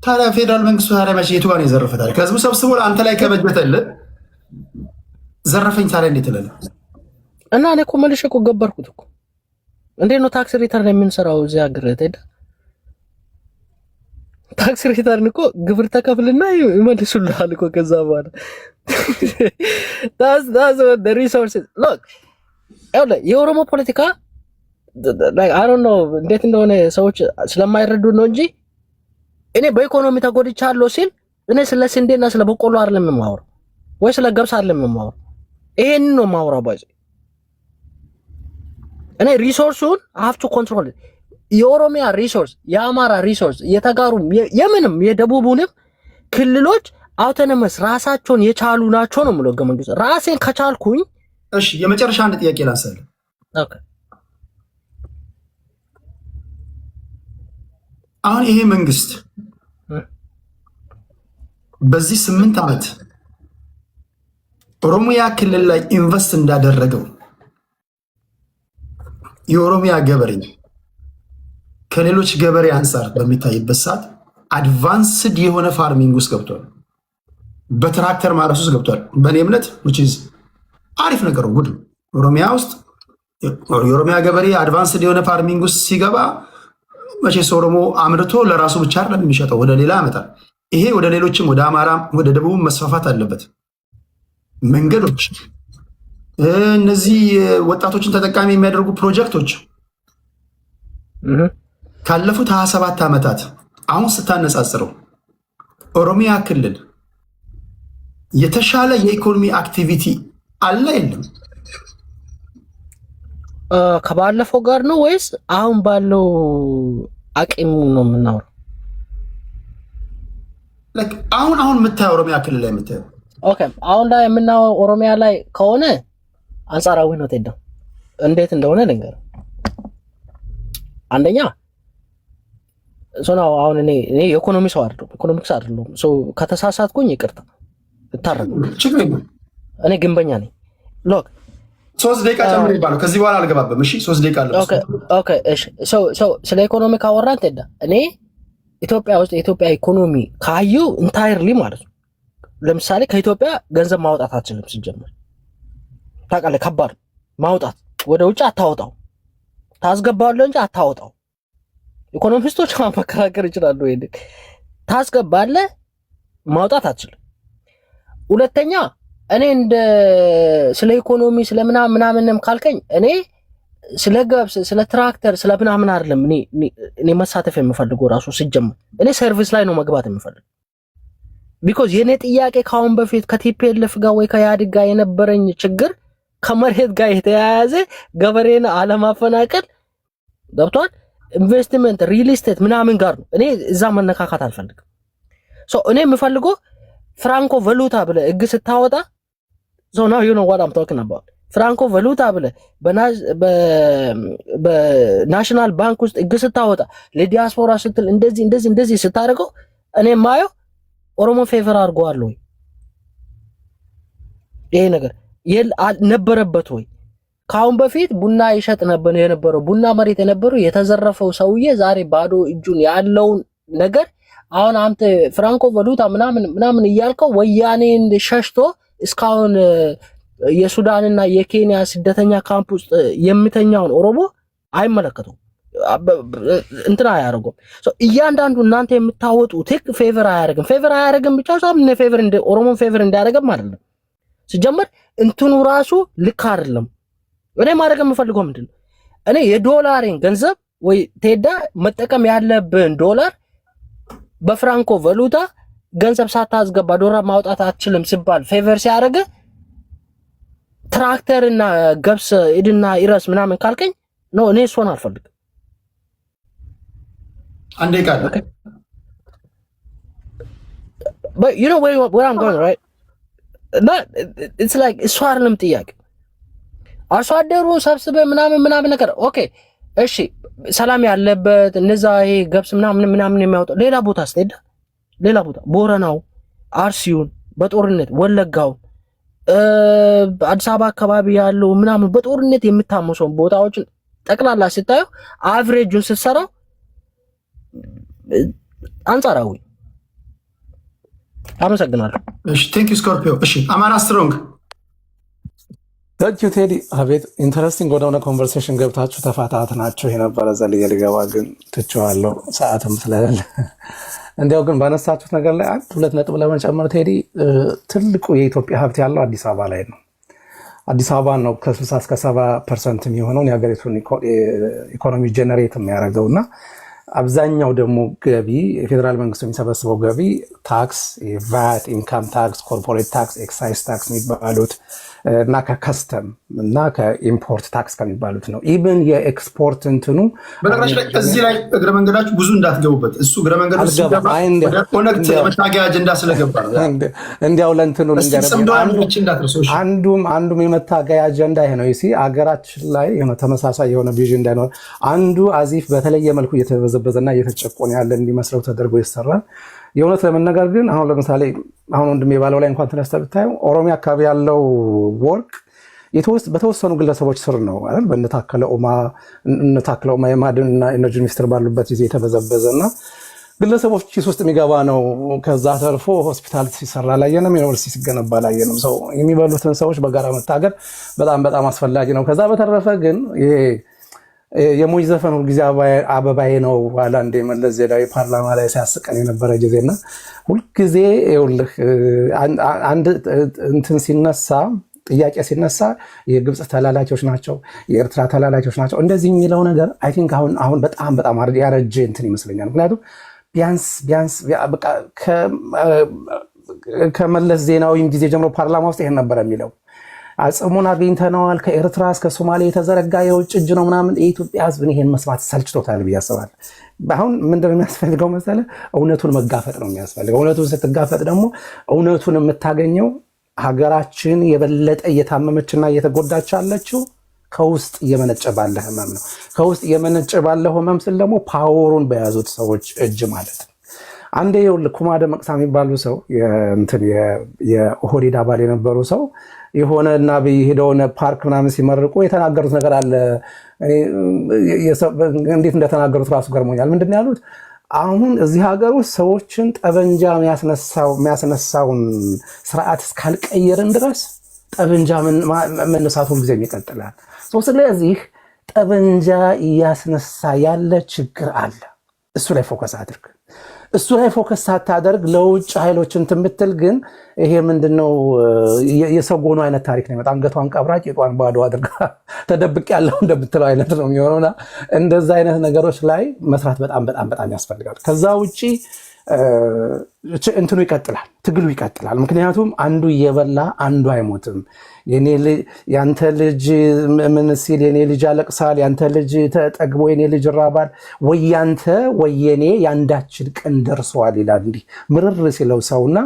ታዲያ ፌደራል መንግስቱ ታዲያ መቼ የቱ ጋር ነው የዘረፈ? ታዲያ ከህዝቡ ሰብስቦ አንተ ላይ ከበጀተልህ ዘረፈኝ ታዲያ እንዴት ትላለህ? እና እኔ እኮ መልሼ እኮ ገበርኩት እኮ። እንዴት ነው ታክስ ሪተርን የምንሰራው እዚህ ሀገር? ሄዳ ታክስ ሪተርን እኮ ግብር ተከፍልና ይመልሱልሃል እኮ ከዛ በኋላ that's what the resources look የኦሮሞ ፖለቲካ like I don't know እንዴት እንደሆነ ሰዎች ስለማይረዱ ነው እንጂ እኔ በኢኮኖሚ ተጎድቻለሁ ሲል እኔ ስለ ስንዴና ስለ በቆሎ አይደለም የማወራው ወይ ስለ ገብስ አይደለም የማወራው። ይሄን ነው የማወራው ባይ እኔ ሪሶርሱን I have to control it። የኦሮሚያ ሪሶርስ፣ የአማራ ሪሶርስ፣ የተጋሩም የምንም የደቡቡንም ክልሎች አውቶኖመስ ራሳቸውን የቻሉ ናቸው ነው የምለው። ገመንግስት ራሴን ከቻልኩኝ እሺ። የመጨረሻ አንድ ጥያቄ ላንሳልህ። ኦኬ አሁን ይሄ መንግስት በዚህ 8 ዓመት ኦሮሚያ ክልል ላይ ኢንቨስት እንዳደረገው የኦሮሚያ ገበሬ ከሌሎች ገበሬ አንፃር በሚታይበት ሰዓት አድቫንስድ የሆነ ፋርሚንግ ውስጥ ገብቷል። በትራክተር ማረስ ውስጥ ገብቷል። በእኔ እምነት which is አሪፍ ነገር ጉድ ነው። ኦሮሚያ ውስጥ የኦሮሚያ ገበሬ አድቫንስድ የሆነ ፋርሚንግ ውስጥ ሲገባ መቼስ ኦሮሞ አምርቶ ለራሱ ብቻ አይደለም የሚሸጠው፣ ወደ ሌላ ያመጣል። ይሄ ወደ ሌሎችም ወደ አማራም ወደ ደቡብም መስፋፋት አለበት። መንገዶች፣ እነዚህ ወጣቶችን ተጠቃሚ የሚያደርጉ ፕሮጀክቶች ካለፉት 27 ዓመታት አሁን ስታነጻጽረው ኦሮሚያ ክልል የተሻለ የኢኮኖሚ አክቲቪቲ አለ የለም? ከባለፈው ጋር ነው ወይስ አሁን ባለው አቂም ነው የምናወራው? አሁን የምታየው ኦሮሚያ ክልል ላይ የምታየው ኦኬ፣ አሁን ላይ የምናወራው ኦሮሚያ ላይ ከሆነ አንጻራዊ ነው። ተደው እንዴት እንደሆነ ልንገር። አንደኛ ሶናው አሁን እኔ ኢኮኖሚ ሰው አይደለም፣ ኢኮኖሚክስ አይደለም። ከተሳሳትኩኝ ይቅርታ እታረቁ። እኔ ግንበኛ ነኝ። ሎክ 3 ደቂቃ ጨምር ይባላል። ከዚህ በኋላ አልገባበም። እሺ 3 ደቂቃ አለ። ኦኬ እሺ። ስለ ኢኮኖሚ ካወራን ተዳ እኔ ኢትዮጵያ ውስጥ የኢትዮጵያ ኢኮኖሚ ካዩ ኢንታይርሊ ማለት ነው። ለምሳሌ ከኢትዮጵያ ገንዘብ ማውጣት አትችልም ሲጀመር። ታውቃለህ፣ ከባድ ማውጣት ወደ ውጭ አታወጣው፣ ታስገባለህ እንጂ አታወጣው። ኢኮኖሚስቶች መከራከር ይችላሉ። ይሄን ታስገባለህ፣ ማውጣት አትችልም። ሁለተኛ እኔ እንደ ስለ ኢኮኖሚ ስለ ምናምንም ካልከኝ እኔ ስለ ገብስ ስለ ትራክተር ስለ ምናምን አይደለም እኔ መሳተፍ የምፈልገው ራሱ ሲጀመር እኔ ሰርቪስ ላይ ነው መግባት የምፈልገው። ቢኮዝ የኔ ጥያቄ ካሁን በፊት ከቲፒኤልኤፍ ጋር ወይ ከኢህአዴግ ጋር የነበረኝ ችግር ከመሬት ጋር የተያያዘ ገበሬን አለማፈናቀል ገብቷል። ኢንቨስትመንት ሪል ስቴት ምናምን ጋር ነው። እኔ እዛ መነካካት አልፈልግም። እኔ የምፈልገው ፍራንኮ ቫሉታ ብለህ ሕግ ስታወጣ now you know what I'm talking about. ፍራንኮ ቫሉታ ብለህ በናሽናል ባንክ ውስጥ ሕግ ስታወጣ ለዲያስፖራ ስትል እንደዚህ ስታደርገው እኔ የማየው ኦሮሞ ፌቨር አድርገዋል ወይ? ይሄ ነገር ነበረበት ወይ? ካሁን በፊት ቡና ይሸጥ ነበር የነበረው ቡና መሬት የነበረው የተዘረፈው ሰውዬ ዛሬ ባዶ እጁን ያለውን ነገር አሁን አንተ ፍራንኮ ቫሉታ ምናምን እያልከው ወያኔን ሸሽቶ እስካሁን የሱዳንና የኬንያ ስደተኛ ካምፕ ውስጥ የሚተኛውን ኦሮሞ አይመለከቱም፣ እንትና አያደርጉም። እያንዳንዱ እናንተ የምታወጡት ህግ ፌቨር አያደርግም ብቻ ሳይሆን ፌቨር እንደ ኦሮሞን ፌቨር እንዲያደርግም አይደለም። ሲጀመር እንትኑ ራሱ ልክ አይደለም። እኔ ማድረግ የምፈልገው ምንድነው? እኔ የዶላሬን ገንዘብ ወይ ቴዳ መጠቀም ያለብን ዶላር በፍራንኮ ቫሉታ ገንዘብ ሳታስገባ ዶላር ማውጣት አትችልም ሲባል ፌቨር ሲያደርግ ትራክተር እና ገብስ ኢድና ኢረስ ምናምን ካልከኝ ነው እኔ እሱን አልፈልግም። አንዴ ቃል but you know where I'm going, right? Not it's like እሱ አይደለም ጥያቄ። አርሶ አደሩ ሰብስበ ምናምን ነገር ኦኬ እሺ ሰላም ያለበት እነዛ ይሄ ገብስ ምናምን የሚያወጣው ሌላ ቦታ ስትሄድ ሌላ ቦታ ቦረናው፣ አርሲውን በጦርነት ወለጋው፣ አዲስ አበባ አካባቢ ያለው ምናምን በጦርነት የምታመሰው ቦታዎችን ጠቅላላ ስታዩ አቨሬጁን ስትሰራው አንጻራዊ። አመሰግናለሁ። እሺ ቴንክ ዩ ስኮርፒዮ። እሺ አማራ ስትሮንግ ታንክ ዩ ቴዲ። አቤት ኢንተረስቲንግ ወደሆነ ኮንቨርሴሽን ገብታችሁ ተፋታት ናቸው የነበረ ዘልዬ ልገባ ግን ትቼዋለሁ ሰዓትም ስለሌለ። እንዲያው ግን ባነሳችሁት ነገር ላይ 1-2 ነጥብ ለመጨመር ቴዲ፣ ትልቁ የኢትዮጵያ ሀብት ያለው አዲስ አበባ ላይ ነው። አዲስ አበባ ነው ከ60 እስከ 70% የሚሆነውን የሀገሪቱን ኢኮኖሚ ጀነሬት የሚያደርገው እና አብዛኛው ደግሞ ገቢ የፌዴራል መንግስቱ የሚሰበስበው ገቢ ታክስ፣ ቫት፣ ኢንካም ታክስ፣ ኮርፖሬት ታክስ፣ ኤክሳይዝ ታክስ የሚባሉት እና ከከስተም እና ከኢምፖርት ታክስ ከሚባሉት ነው። ኢቭን የኤክስፖርት እንትኑ በነገራችን ላይ እዚህ ላይ እግረ መንገዳችሁ ብዙ እንዳትገቡበት። እሱ እግረ መንገዱ ኦነግ መታገያ አጀንዳ ስለገባ ነው። እንዲያው ለእንትኑ አንዱም የመታገያ አጀንዳ ይሄ ነው። አገራችን ላይ ተመሳሳይ የሆነ ቪዥን እንዳይኖር አንዱ አዚፍ በተለየ መልኩ እየተበዘበዘና እየተጨቆነ ያለ እንዲመስለው ተደርጎ ይሰራል። የእውነት ለመነገር ግን አሁን ለምሳሌ አሁን ወንድሜ ባለው ላይ እንኳን ተነስተ ብታየው ኦሮሚያ አካባቢ ያለው ወርቅ በተወሰኑ ግለሰቦች ስር ነው አይደል? በእነታከለ ኡማ የማዕድንና ኢነርጂ ሚኒስትር ባሉበት ጊዜ የተበዘበዘና ግለሰቦች ኪስ ውስጥ የሚገባ ነው። ከዛ ተርፎ ሆስፒታል ሲሰራ ላየንም፣ ዩኒቨርሲቲ ሲገነባ ላየንም። ሰው የሚበሉትን ሰዎች በጋራ መታገል በጣም በጣም አስፈላጊ ነው። ከዛ በተረፈ ግን ይሄ የሞኝ ዘፈን ሁልጊዜ አበባዬ ነው ዋላ እንደ መለስ ዜናዊ ፓርላማ ላይ ሲያስቀን የነበረ ጊዜና ሁልጊዜ ይኸውልህ አንድ እንትን ሲነሳ ጥያቄ ሲነሳ የግብፅ ተላላኪዎች ናቸው፣ የኤርትራ ተላላኪዎች ናቸው እንደዚህ የሚለው ነገር አይ ቲንክ አሁን በጣም ያረጀ እንትን ይመስለኛል። ምክንያቱም ቢያንስ በቃ ከመለስ ዜናዊም ጊዜ ጀምሮ ፓርላማ ውስጥ ይሄን ነበር የሚለው አጽሙን አግኝተነዋል፣ ከኤርትራ እስከ ሶማሌ የተዘረጋ የውጭ እጅ ነው ምናምን። የኢትዮጵያ ህዝብ ይሄን መስማት ሰልችቶታል ብዬ አስባለሁ። አሁን ምንድን ነው የሚያስፈልገው መሰለህ? እውነቱን መጋፈጥ ነው የሚያስፈልገው። እውነቱን ስትጋፈጥ ደግሞ እውነቱን የምታገኘው ሀገራችን የበለጠ እየታመመችና እየተጎዳች ያለችው ከውስጥ እየመነጨ ባለ ህመም ነው። ከውስጥ እየመነጨ ባለ ህመም ስል ደግሞ ፓወሩን በያዙት ሰዎች እጅ ማለት ነው። አንዴ ይኸውልህ ኩማ ደመቅሳ የሚባሉ ሰው የኦህዴድ አባል የነበሩ ሰው የሆነ እና ሄደውን ፓርክ ምናምን ሲመርቁ የተናገሩት ነገር አለ። እንዴት እንደተናገሩት ራሱ ገርሞኛል። ምንድን ያሉት? አሁን እዚህ ሀገር ውስጥ ሰዎችን ጠበንጃ የሚያስነሳውን ስርዓት እስካልቀየርን ድረስ ጠበንጃ መነሳቱን ጊዜ ይቀጥላል። ስለዚህ ጠበንጃ እያስነሳ ያለ ችግር አለ። እሱ ላይ ፎከስ አድርግ። እሱ ላይ ፎከስ ሳታደርግ ለውጭ ኃይሎች እንትን ብትል ግን ይሄ ምንድነው የሰጎኑ አይነት ታሪክ ነው። በጣም አንገቷን ቀብራ ቂጧን ባዶ አድርጋ ተደብቅ ያለው እንደምትለው አይነት ነው የሚሆነውና እንደዛ አይነት ነገሮች ላይ መስራት በጣም በጣም በጣም ያስፈልጋል። ከዛ ውጪ እንትኑ ይቀጥላል፣ ትግሉ ይቀጥላል። ምክንያቱም አንዱ እየበላ አንዱ አይሞትም። ያንተ ልጅ ምን ሲል የኔ ልጅ ያለቅሳል፣ ያንተ ልጅ ተጠግቦ የኔ ልጅ ይራባል፣ ወይ ያንተ ወይ የኔ ያንዳችን ቀን ደርሷል ይላል። እንዲህ ምርር ሲለው ሰውና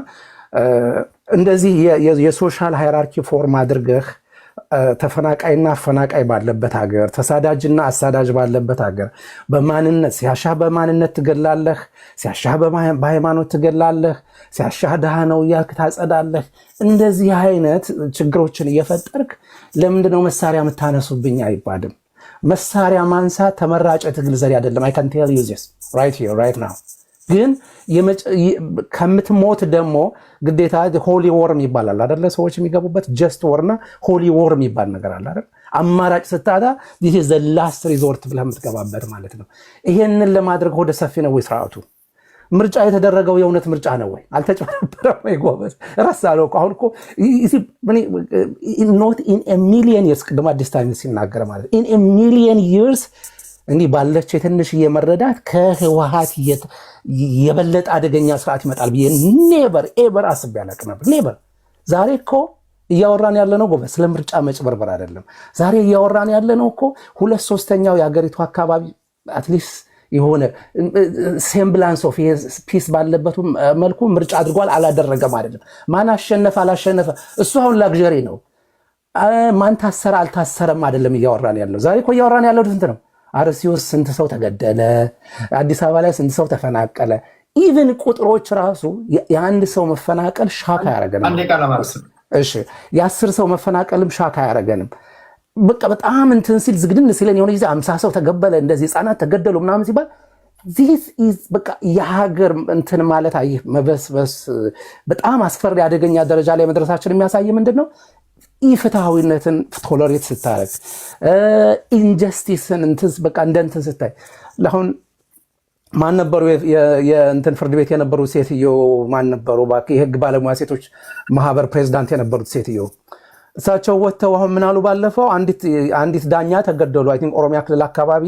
እንደዚህ የሶሻል ሃይራርኪ ፎርም አድርገህ ተፈናቃይና አፈናቃይ ባለበት ሀገር፣ ተሳዳጅና አሳዳጅ ባለበት ሀገር በማንነት ሲያሻህ በማንነት ትገላለህ፣ ሲያሻህ በሃይማኖት ትገላለህ፣ ሲያሻህ ድሃ ነው እያልክ ታጸዳለህ። እንደዚህ አይነት ችግሮችን እየፈጠርክ ለምንድነው መሳሪያ የምታነሱብኝ አይባልም። መሳሪያ ማንሳት ተመራጭ የትግል ዘዴ አይደለም። I can tell you this right here right now። ግን ከምትሞት ደግሞ ግዴታ ሆሊ ወርም ይባላል አይደለ? ሰዎች የሚገቡበት ጀስት ወርና ሆሊ ወርም ይባል ነገር አለ አይደል? አማራጭ ስታጣ this is the last resort ብለህ የምትገባበት ማለት ነው። ይሄንን ለማድረግ ወደ ሰፊ ነው ወይ ስርዓቱ? ምርጫ የተደረገው የእውነት ምርጫ ነው ወይ? አልተጨበረበረም ወይ? ጎበዝ ረሳለው። አሁን እኮ not in a million years ቅድም አዲስ ታይም ሲናገር ማለት in a million years እንዲህ ባለች የትንሽ የመረዳት ከህወሓት የበለጠ አደገኛ ስርዓት ይመጣል ብዬ ኔቨር ኤቨር አስቤ አላውቅም ነበር። ኔቨር። ዛሬ እኮ እያወራን ያለነው ጎበዝ ስለ ምርጫ መጭበርበር አይደለም። ዛሬ እያወራን ያለነው እኮ 2/3 የሀገሪቱ አካባቢ አትሊስት የሆነ ሴምብላንስ ኦፍ ፒስ ባለበት መልኩ ምርጫ አድርጓል አላደረገም አይደለም። ማን አሸነፈ አላሸነፈ እሱ አሁን ላግዠሪ ነው። ማን ታሰረ አልታሰረም አይደለም እያወራን ያለው። ዛሬ እኮ እያወራን ያለው ስንት ነው? አርሲ ውስጥ ስንት ሰው ተገደለ? አዲስ አበባ ላይ ስንት ሰው ተፈናቀለ? ኢቭን ቁጥሮች ራሱ የአንድ ሰው መፈናቀል ሻካ ያደረገንም። እሺ የ10 ሰው መፈናቀልም ሻካ ያደረገንም። በቃ በጣም እንትን ሲል ዝግድን ሲለን የሆነ ጊዜ 50 ሰው ተገበለ፣ እንደዚህ ህፃናት ተገደሉ ምናምን ሲባል this is በቃ የሀገር እንትን ማለት አይ መበስበስ በጣም አስፈሪ አደገኛ ደረጃ ላይ መድረሳችን የሚያሳይ ምንድነው? ኢፍትሃዊነትን ቶለሬት ስታረግ ኢንጀስቲስን በቃ እንደንትን ስታይ ለአሁን ማን ነበሩ የእንትን ፍርድ ቤት የነበሩ ሴትዮ ማን ነበሩ? የህግ ባለሙያ ሴቶች ማህበር ፕሬዝዳንት የነበሩት ሴትዮ እሳቸው ወጥተው አሁን ምን አሉ? ባለፈው አንዲት ዳኛ ተገደሉ። አይ ቲንክ ኦሮሚያ ክልል አካባቢ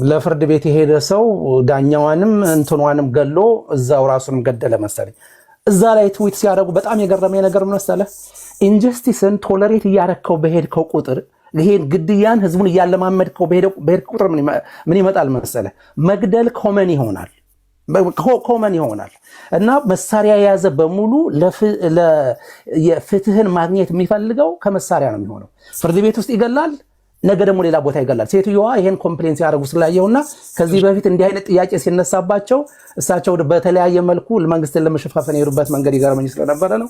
ለፍርድ ቤት የሄደ ሰው ዳኛዋንም እንትኗንም ገሎ እዛው ራሱንም ገደለ መሰለኝ። እዛ ላይ ትዊት ሲያደርጉ በጣም የገረመኝ ነገር ምን መሰለህ? ኢንጀስቲስን ቶለሬት እያረከው በሄድከው ቁጥር ይሄን ግድያን ህዝቡን እያለማመድከው በሄድከው ቁጥር ምን ይመጣል መሰለህ? መግደል ኮመን ይሆናል እና መሳሪያ የያዘ በሙሉ የፍትህን ማግኘት የሚፈልገው ከመሳሪያ ነው የሚሆነው። ፍርድ ቤት ውስጥ ይገላል፣ ነገ ደግሞ ሌላ ቦታ ይገላል። ሴትዮዋ ይሄን ኮምፕሌንስ ያደርጉ ስላየውና ከዚህ በፊት እንዲህ አይነት ጥያቄ ሲነሳባቸው እሳቸው በተለያየ መልኩ መንግስትን ለመሸፋፈን የሄዱበት መንገድ ይገርመኝ ስለነበረ ነው።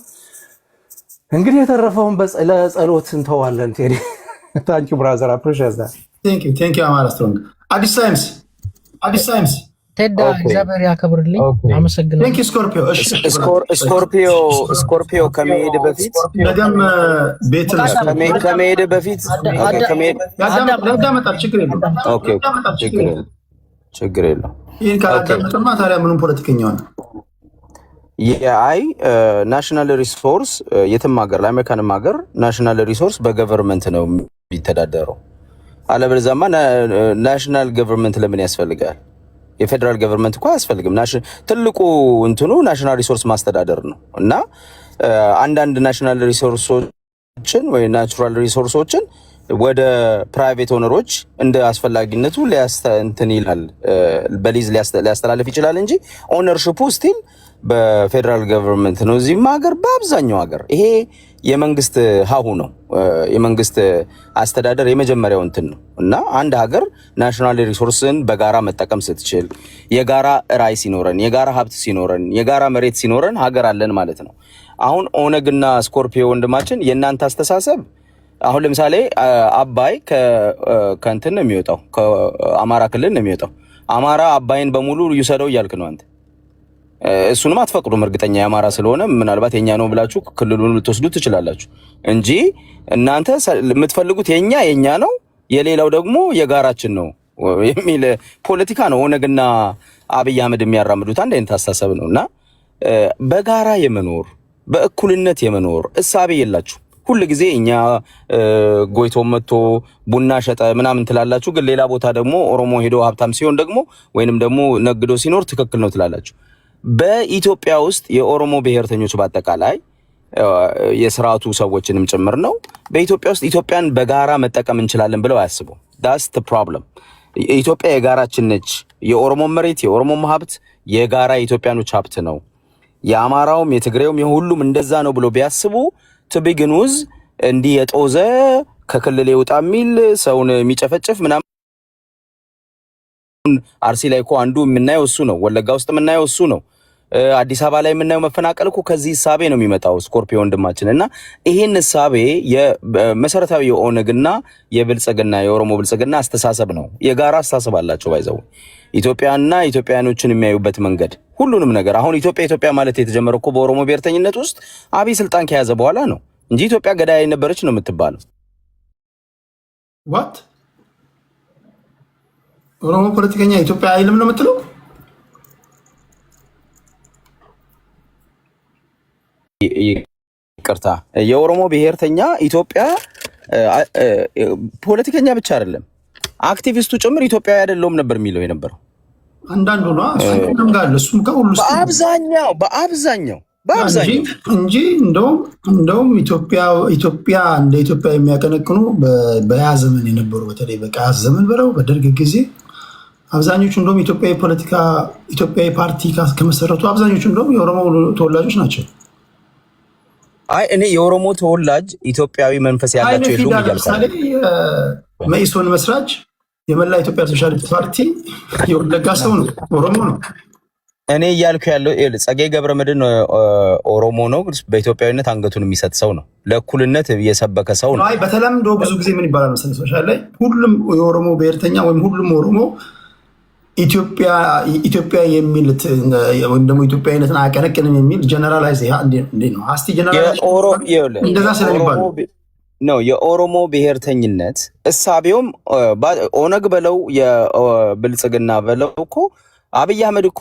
እንግዲህ የተረፈውን ለጸሎት እንተዋለን። ቴዲ ታንኪ ብራዘር አፕሪሺየት ዛት ቴንክ ዩ አማራ ስትሮንግ አዲስ ታይምስ ቴዳ እግዚአብሔር ያከብርልኝ። አመሰግናለሁ። ቴንክ ዩ ስኮርፒዮ ከመሄድ በፊት ነገም ቤት ከመሄድ በፊት ያዳመጣል። ችግር የለው። ይህን ካላዳመጥማ ታዲያ ምንም ፖለቲከኛ ሆነ? የአይ ናሽናል ሪሶርስ የትም ሀገር ለአሜሪካንም ሀገር ናሽናል ሪሶርስ በገቨርንመንት ነው የሚተዳደረው። አለበለዚያማ ናሽናል ገቨርንመንት ለምን ያስፈልጋል? የፌደራል ገቨርንመንት እኮ አያስፈልግም። ትልቁ እንትኑ ናሽናል ሪሶርስ ማስተዳደር ነው እና አንዳንድ ናሽናል ሪሶርሶች ወይ ናቹራል ሪሶርሶችን ወደ ፕራይቬት ኦነሮች እንደ አስፈላጊነቱ እንትን ይላል በሊዝ ሊያስተላልፍ ይችላል እንጂ ኦነርሺፑ ስቲል በፌደራል ገቨርንመንት ነው። እዚህም ሀገር በአብዛኛው ሀገር ይሄ የመንግስት ሀሁ ነው። የመንግስት አስተዳደር የመጀመሪያው እንትን ነው እና አንድ ሀገር ናሽናል ሪሶርስን በጋራ መጠቀም ስትችል፣ የጋራ ራይ ሲኖረን፣ የጋራ ሀብት ሲኖረን፣ የጋራ መሬት ሲኖረን ሀገር አለን ማለት ነው። አሁን ኦነግና ስኮርፒዮ ወንድማችን የእናንተ አስተሳሰብ አሁን ለምሳሌ አባይ ከእንትን ነው የሚወጣው፣ ከአማራ ክልል ነው የሚወጣው። አማራ አባይን በሙሉ ይውሰደው እያልክ ነው አንተ። እሱንም አትፈቅዱም። እርግጠኛ የአማራ ስለሆነ ምናልባት የኛ ነው ብላችሁ ክልሉን ልትወስዱ ትችላላችሁ እንጂ እናንተ የምትፈልጉት የኛ ነው የሌላው ደግሞ የጋራችን ነው የሚል ፖለቲካ ነው ኦነግና አብይ አህመድ የሚያራምዱት። አንድ አይነት አስተሳሰብ ነው እና በጋራ የመኖር በእኩልነት የመኖር እሳቤ የላችሁ። ሁል ጊዜ እኛ ጎይቶ መጥቶ ቡና ሸጠ ምናምን ትላላችሁ፣ ግን ሌላ ቦታ ደግሞ ኦሮሞ ሄዶ ሀብታም ሲሆን ደግሞ ወይንም ደግሞ ነግዶ ሲኖር ትክክል ነው ትላላችሁ። በኢትዮጵያ ውስጥ የኦሮሞ ብሔርተኞች በአጠቃላይ የስርዓቱ ሰዎችንም ጭምር ነው በኢትዮጵያ ውስጥ ኢትዮጵያን በጋራ መጠቀም እንችላለን ብለው አያስቡም። ዳስ ዘ ፕሮብለም። ኢትዮጵያ የጋራችን ነች። የኦሮሞ መሬት የኦሮሞ ሀብት የጋራ የኢትዮጵያኖች ሀብት ነው። የአማራውም የትግሬውም የሁሉም እንደዛ ነው ብሎ ቢያስቡ ትቢግኑዝ እንዲህ የጦዘ ከክልል ይውጣ የሚል ሰውን የሚጨፈጭፍ ምናምን አርሲ ላይ እኮ አንዱ የምናየው እሱ ነው። ወለጋ ውስጥ የምናየው እሱ ነው። አዲስ አበባ ላይ የምናየው መፈናቀል እኮ ከዚህ እሳቤ ነው የሚመጣው። ስኮርፒዮ ወንድማችን እና ይሄን እሳቤ የመሰረታዊ የኦነግና የብልጽግና የኦሮሞ ብልጽግና አስተሳሰብ ነው። የጋራ አስተሳሰብ አላቸው። ባይዘው ኢትዮጵያና ኢትዮጵያኖችን የሚያዩበት መንገድ ሁሉንም ነገር አሁን ኢትዮጵያ ማለት የተጀመረው እኮ በኦሮሞ ብሔርተኝነት ውስጥ አብይ ስልጣን ከያዘ በኋላ ነው እንጂ ኢትዮጵያ ገዳይ ነበረች ነው የምትባለው። ዋት ኦሮሞ ፖለቲከኛ ኢትዮጵያ አይልም ነው የምትለው? ይቅርታ፣ የኦሮሞ ብሔርተኛ ኢትዮጵያ ፖለቲከኛ ብቻ አይደለም አክቲቪስቱ ጭምር ኢትዮጵያዊ አይደለም ነበር የሚለው የነበረው። አንዳንዱ ነው እሱም ጋር እሱም ጋር ሁሉ በአብዛኛው እንጂ እንደውም ኢትዮጵያ እንደ ኢትዮጵያ የሚያቀነቅኑ በያ ዘመን የነበሩ በተለይ በቀያስ ዘመን ብለው በደርግ ጊዜ አብዛኞቹ እንደውም ኢትዮጵያዊ ፓርቲ ከመሰረቱ አብዛኞቹ እንደውም የኦሮሞ ተወላጆች ናቸው። አይ እኔ የኦሮሞ ተወላጅ ኢትዮጵያዊ መንፈስ ያላቸው የሉም እያልኩ መኢሶን መስራች የመላ ኢትዮጵያ ሶሻሊስት ፓርቲ የወለጋ ሰው ነው፣ ኦሮሞ ነው። እኔ እያልኩ ያለው ጸጋዬ ገብረመድህን ኦሮሞ ነው፣ በኢትዮጵያዊነት አንገቱን የሚሰጥ ሰው ነው፣ ለእኩልነት የሰበከ ሰው ነው። አይ በተለምዶ ብዙ ጊዜ ምን ይባላል መሰለህ ሶሻል ላይ ሁሉም የኦሮሞ ብሔርተኛ ወይም ሁሉም ኦሮሞ ኢትዮጵያ የሚል ወይም ደግሞ ኢትዮጵያዊነትን አያቀነቅንም የሚል ጀነራላይዝ ነው አስቲ ጀነራላይዝ እንደዛ ስለሚባል ነው። የኦሮሞ ብሔርተኝነት እሳቤውም ኦነግ በለው የብልጽግና በለው እኮ አብይ አህመድ እኮ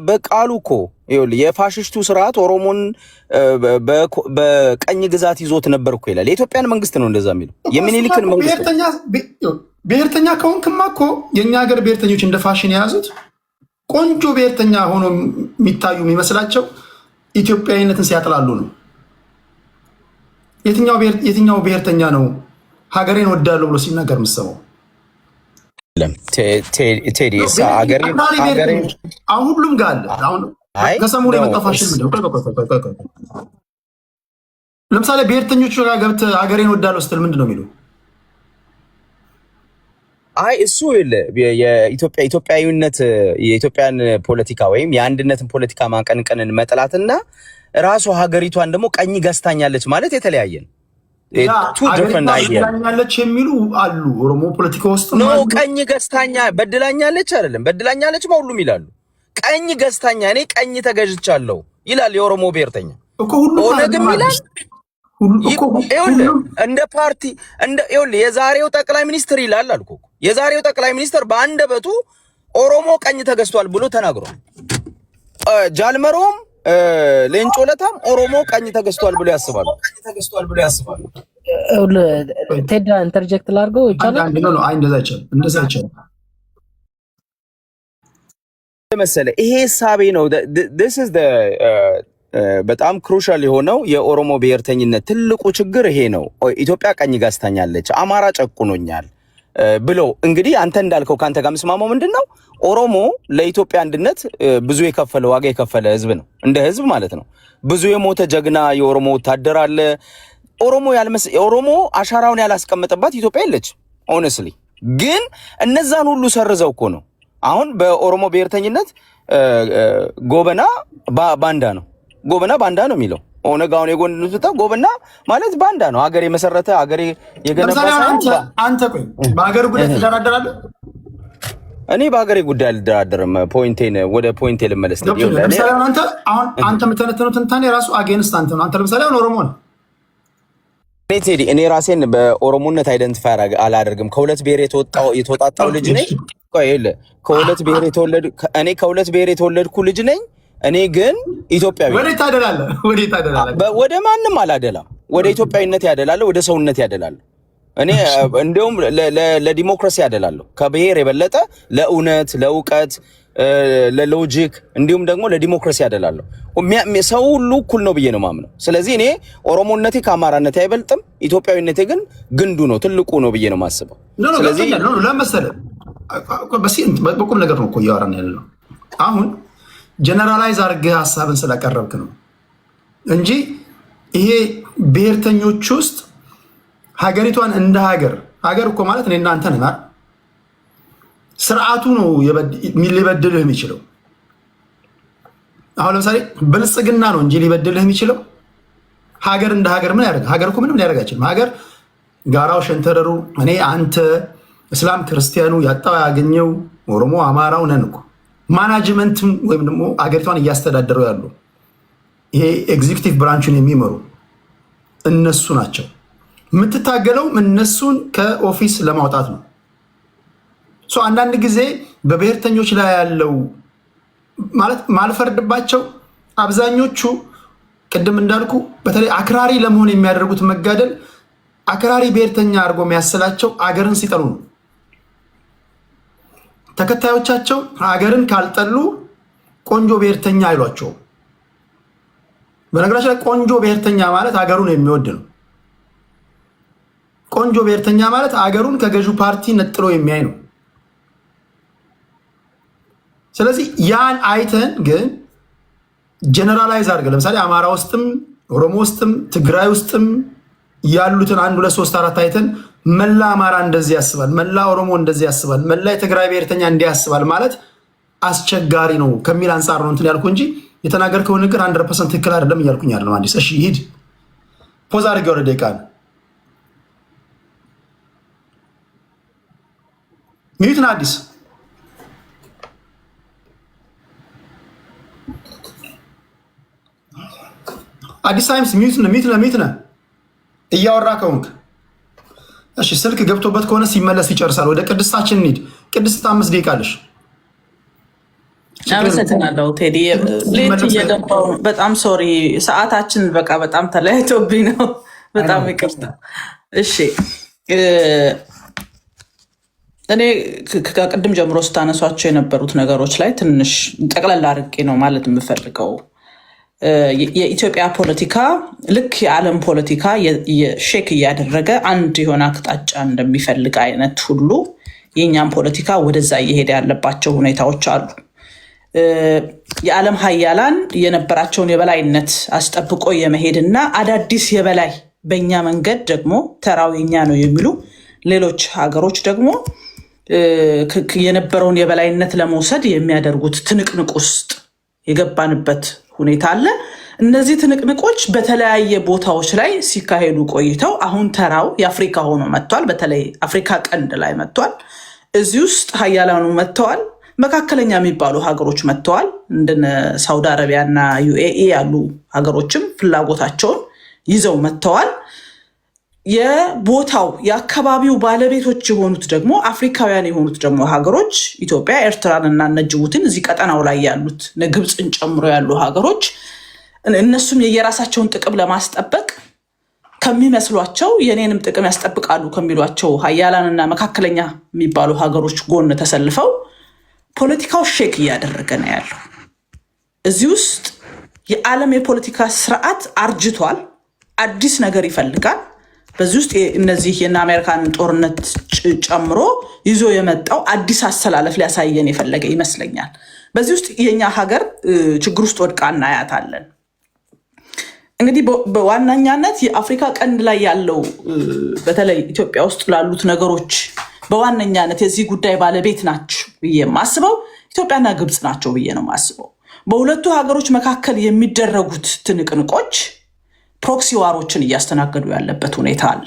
በቃሉ እኮ የፋሽስቱ ስርዓት ኦሮሞን በቀኝ ግዛት ይዞት ነበር እኮ ይላል። የኢትዮጵያን መንግስት ነው እንደዛ የሚለው የሚኒሊክን መንግስት። ብሔርተኛ ከሆንክማ እኮ የእኛ ሀገር ብሔርተኞች እንደ ፋሽን የያዙት ቆንጆ ብሔርተኛ ሆኖ የሚታዩ የሚመስላቸው ኢትዮጵያዊነትን ሲያጥላሉ ነው። የትኛው ብሔርተኛ ነው ሀገሬን ወዳለሁ ብሎ ሲናገር የምትሰማው? ቴዲ አሁን ሁሉም ጋር አለ። አሁን ከሰሞኑ የመጣ ፋሽን ለምሳሌ ብሔርተኞቹ ጋር ገብተህ ሀገሬን ወዳለሁ ስትል ምንድን ነው የሚሉ? አይ እሱ ኢትዮጵያዊነት የኢትዮጵያን ፖለቲካ ወይም የአንድነትን ፖለቲካ ማቀንቀንን መጥላትና ራሱ ሀገሪቷን ደግሞ ቀኝ ገዝታኛለች ማለት የተለያየ ነው። ገዝታኛለች የሚሉ አሉ። ኦሮሞ ፖለቲካ ውስጥ ነው ቀኝ ገዝታኛ በድላኛለች አይደለም፣ በድላኛለች ሁሉም ይላሉ። ቀኝ ገዝታኛ እኔ ቀኝ ተገዥቻለሁ ይላል የኦሮሞ ብሔርተኛ። ኦነግም ይላል እንደ ፓርቲ የዛሬው ጠቅላይ ሚኒስትር ይላል አልኩ። የዛሬው ጠቅላይ ሚኒስትር በአንደበቱ ኦሮሞ ቀኝ ተገዝቷል ብሎ ተናግሯል። ጃልመሮም ሌንጮ ለታም ኦሮሞ ቀኝ ተገዝቷል ብሎ ያስባሉ። ቴዳ ኢንተርጀክት ላድርገው ይቻላል? እንደዛ ይቻላል መሰለ ይሄ ሳቤ ነው። this is the በጣም ክሩሻል የሆነው የኦሮሞ ብሔርተኝነት ትልቁ ችግር ይሄ ነው። ኢትዮጵያ ቀኝ ገዝታኛለች፣ አማራ ጨቁኖኛል ብሎ እንግዲህ አንተ እንዳልከው ካንተ ጋር መስማማው ምንድነው ኦሮሞ ለኢትዮጵያ አንድነት ብዙ የከፈለ ዋጋ የከፈለ ህዝብ ነው፣ እንደ ህዝብ ማለት ነው። ብዙ የሞተ ጀግና የኦሮሞ ወታደር አለ። ኦሮሞ አሻራውን ያላስቀመጠባት ኢትዮጵያ የለች። ኦነስትሊ ግን እነዛን ሁሉ ሰርዘው እኮ ነው አሁን በኦሮሞ ብሔርተኝነት ጎበና ባንዳ ነው፣ ጎበና ባንዳ ነው የሚለው ኦነግ አሁን የጎንኑታ ጎበና ማለት ባንዳ ነው። ሀገር የመሰረተ ሀገር የገነባ አንተ ቆይ በሀገር ጉዳይ ትደራደራለህ? እኔ በሀገሬ ጉዳይ አልደራደርም። ፖይንቴን ወደ ፖይንቴ ልመለስ። ለምሳሌ አንተ የምትነትነው ትንታኔ ራሱ አጌንስት አንተ ነው። አንተ ለምሳሌ አሁን ኦሮሞ ነው። እኔ ራሴን በኦሮሞነት አይደንቲፋይ አላደርግም። ከሁለት ብሔር የተወጣጣው ልጅ ነኝ። ከሁለት ብሔር የተወለድኩ ልጅ ነኝ። እኔ ግን ኢትዮጵያዊ ወዴት ታደላለህ? ወደ ማንም አላደላም። ወደ ኢትዮጵያዊነት ያደላለሁ፣ ወደ ሰውነት ያደላለሁ። እኔ እንደውም ለዲሞክራሲ ያደላለሁ ከብሔር የበለጠ ለእውነት፣ ለእውቀት፣ ለሎጂክ እንዲሁም ደግሞ ለዲሞክራሲ ያደላለሁ። ሰው ሁሉ እኩል ነው ብዬ ነው ማምነው። ስለዚህ እኔ ኦሮሞነቴ ከአማራነቴ አይበልጥም፣ ኢትዮጵያዊነቴ ግን ግንዱ ነው ትልቁ ነው ብዬ ነው ማስበው። ስለዚህ ለመሰለህ በቁም ነገር ነው እኮ እያወራን ያለነው አሁን ጀነራላይዝ አድርገህ ሀሳብን ስላቀረብክ ነው እንጂ ይሄ ብሔርተኞች ውስጥ ሀገሪቷን እንደ ሀገር እኮ ማለት እኔ እናንተ ነን። ስርዓቱ ነው ሊበድልህ የሚችለው። አሁን ለምሳሌ ብልጽግና ነው እንጂ ሊበድልህ የሚችለው ሀገር እንደ ሀገር ምን ያደርግ? ሀገር እኮ ምንም ሊያደርግ አይችልም። ሀገር ጋራው፣ ሸንተረሩ፣ እኔ አንተ፣ እስላም ክርስቲያኑ፣ ያጣው ያገኘው፣ ኦሮሞ አማራው ነን እኮ። ማናጅመንትም ወይም ደግሞ ሀገሪቷን እያስተዳደረው ያሉ ይሄ ኤግዚኪቲቭ ብራንቹን የሚመሩ እነሱ ናቸው። የምትታገለው እነሱን ከኦፊስ ለማውጣት ነው። አንዳንድ ጊዜ በብሔርተኞች ላይ ያለው ማለት ማልፈርድባቸው አብዛኞቹ ቅድም እንዳልኩ በተለይ አክራሪ ለመሆን የሚያደርጉት መጋደል አክራሪ ብሔርተኛ አድርጎ የሚያስላቸው አገርን ሲጠሉ ነው። ተከታዮቻቸው ሀገርን ካልጠሉ ቆንጆ ብሔርተኛ አይሏቸውም። በነገራችን ላይ ቆንጆ ብሔርተኛ ማለት ሀገሩን የሚወድ ነው። ቆንጆ ብሔርተኛ ማለት ሀገሩን ከገዢው ፓርቲ ነጥሎ የሚያይ ነው። ስለዚህ ያን አይተን ግን ጀነራላይዝ አድርገን ለምሳሌ አማራ ውስጥም ኦሮሞ ውስጥም ትግራይ ውስጥም ያሉትን 1 2 3 4 አይተን መላ አማራ እንደዚህ ያስባል፣ መላ ኦሮሞ እንደዚህ ያስባል፣ መላ የትግራይ ብሔርተኛ እንዲህ ያስባል ማለት አስቸጋሪ ነው ከሚል አንጻር ነው እንትን ያልኩ እንጂ የተናገርከው ነገር 100% ትክክል አይደለም እያልኩኝ አይደለም። አዲስ እሺ፣ ሂድ ፖዝ አድርገው ወደ ደቂቃ ሚዩት ነው። አዲስ ታይምስ ሚዩት ነው እያወራ ከሆንክ እሺ። ስልክ ገብቶበት ከሆነ ሲመለስ ይጨርሳል። ወደ ቅድስታችን እንሂድ። ቅድስት 5 ደቂቃ አለሽ። አመሰግናለሁ ቴዲ። ሌት እየገባሁ በጣም ሶሪ። ሰዓታችን በቃ በጣም ተለያይቶብኝ ነው። በጣም ይቅርታ። እሺ እኔ ከቅድም ጀምሮ ስታነሷቸው የነበሩት ነገሮች ላይ ትንሽ ጠቅላላ አድርጌ ነው ማለት የምፈልገው። የኢትዮጵያ ፖለቲካ ልክ የዓለም ፖለቲካ ሼክ እያደረገ አንድ የሆነ አቅጣጫ እንደሚፈልግ አይነት ሁሉ የእኛም ፖለቲካ ወደዛ እየሄደ ያለባቸው ሁኔታዎች አሉ። የዓለም ሀያላን የነበራቸውን የበላይነት አስጠብቆ የመሄድና አዳዲስ የበላይ በእኛ መንገድ ደግሞ ተራው የኛ ነው የሚሉ ሌሎች ሀገሮች ደግሞ የነበረውን የበላይነት ለመውሰድ የሚያደርጉት ትንቅንቅ ውስጥ የገባንበት ሁኔታ አለ። እነዚህ ትንቅንቆች በተለያየ ቦታዎች ላይ ሲካሄዱ ቆይተው አሁን ተራው የአፍሪካ ሆኖ መጥቷል። በተለይ አፍሪካ ቀንድ ላይ መጥቷል። እዚህ ውስጥ ሀያላኑ መጥተዋል። መካከለኛ የሚባሉ ሀገሮች መጥተዋል። እንደነ ሳውዲ አረቢያ እና ዩኤኢ ያሉ ሀገሮችም ፍላጎታቸውን ይዘው መጥተዋል። የቦታው የአካባቢው ባለቤቶች የሆኑት ደግሞ አፍሪካውያን የሆኑት ደግሞ ሀገሮች ኢትዮጵያ፣ ኤርትራን እና ጅቡቲን እዚህ ቀጠናው ላይ ያሉት ግብፅን ጨምሮ ያሉ ሀገሮች እነሱም የየራሳቸውን ጥቅም ለማስጠበቅ ከሚመስሏቸው የኔንም ጥቅም ያስጠብቃሉ ከሚሏቸው ሀያላንና መካከለኛ የሚባሉ ሀገሮች ጎን ተሰልፈው ፖለቲካው ሼክ እያደረገ ነው ያለው። እዚህ ውስጥ የዓለም የፖለቲካ ስርዓት አርጅቷል። አዲስ ነገር ይፈልጋል። በዚህ ውስጥ እነዚህ የና አሜሪካንን ጦርነት ጨምሮ ይዞ የመጣው አዲስ አሰላለፍ ሊያሳየን የፈለገ ይመስለኛል። በዚህ ውስጥ የኛ ሀገር ችግር ውስጥ ወድቃ እናያታለን። እንግዲህ በዋናኛነት የአፍሪካ ቀንድ ላይ ያለው በተለይ ኢትዮጵያ ውስጥ ላሉት ነገሮች በዋነኛነት የዚህ ጉዳይ ባለቤት ናቸው ብዬ የማስበው ኢትዮጵያና ግብጽ ናቸው ብዬ ነው የማስበው። በሁለቱ ሀገሮች መካከል የሚደረጉት ትንቅንቆች ፕሮክሲ ዋሮችን እያስተናገዱ ያለበት ሁኔታ አለ።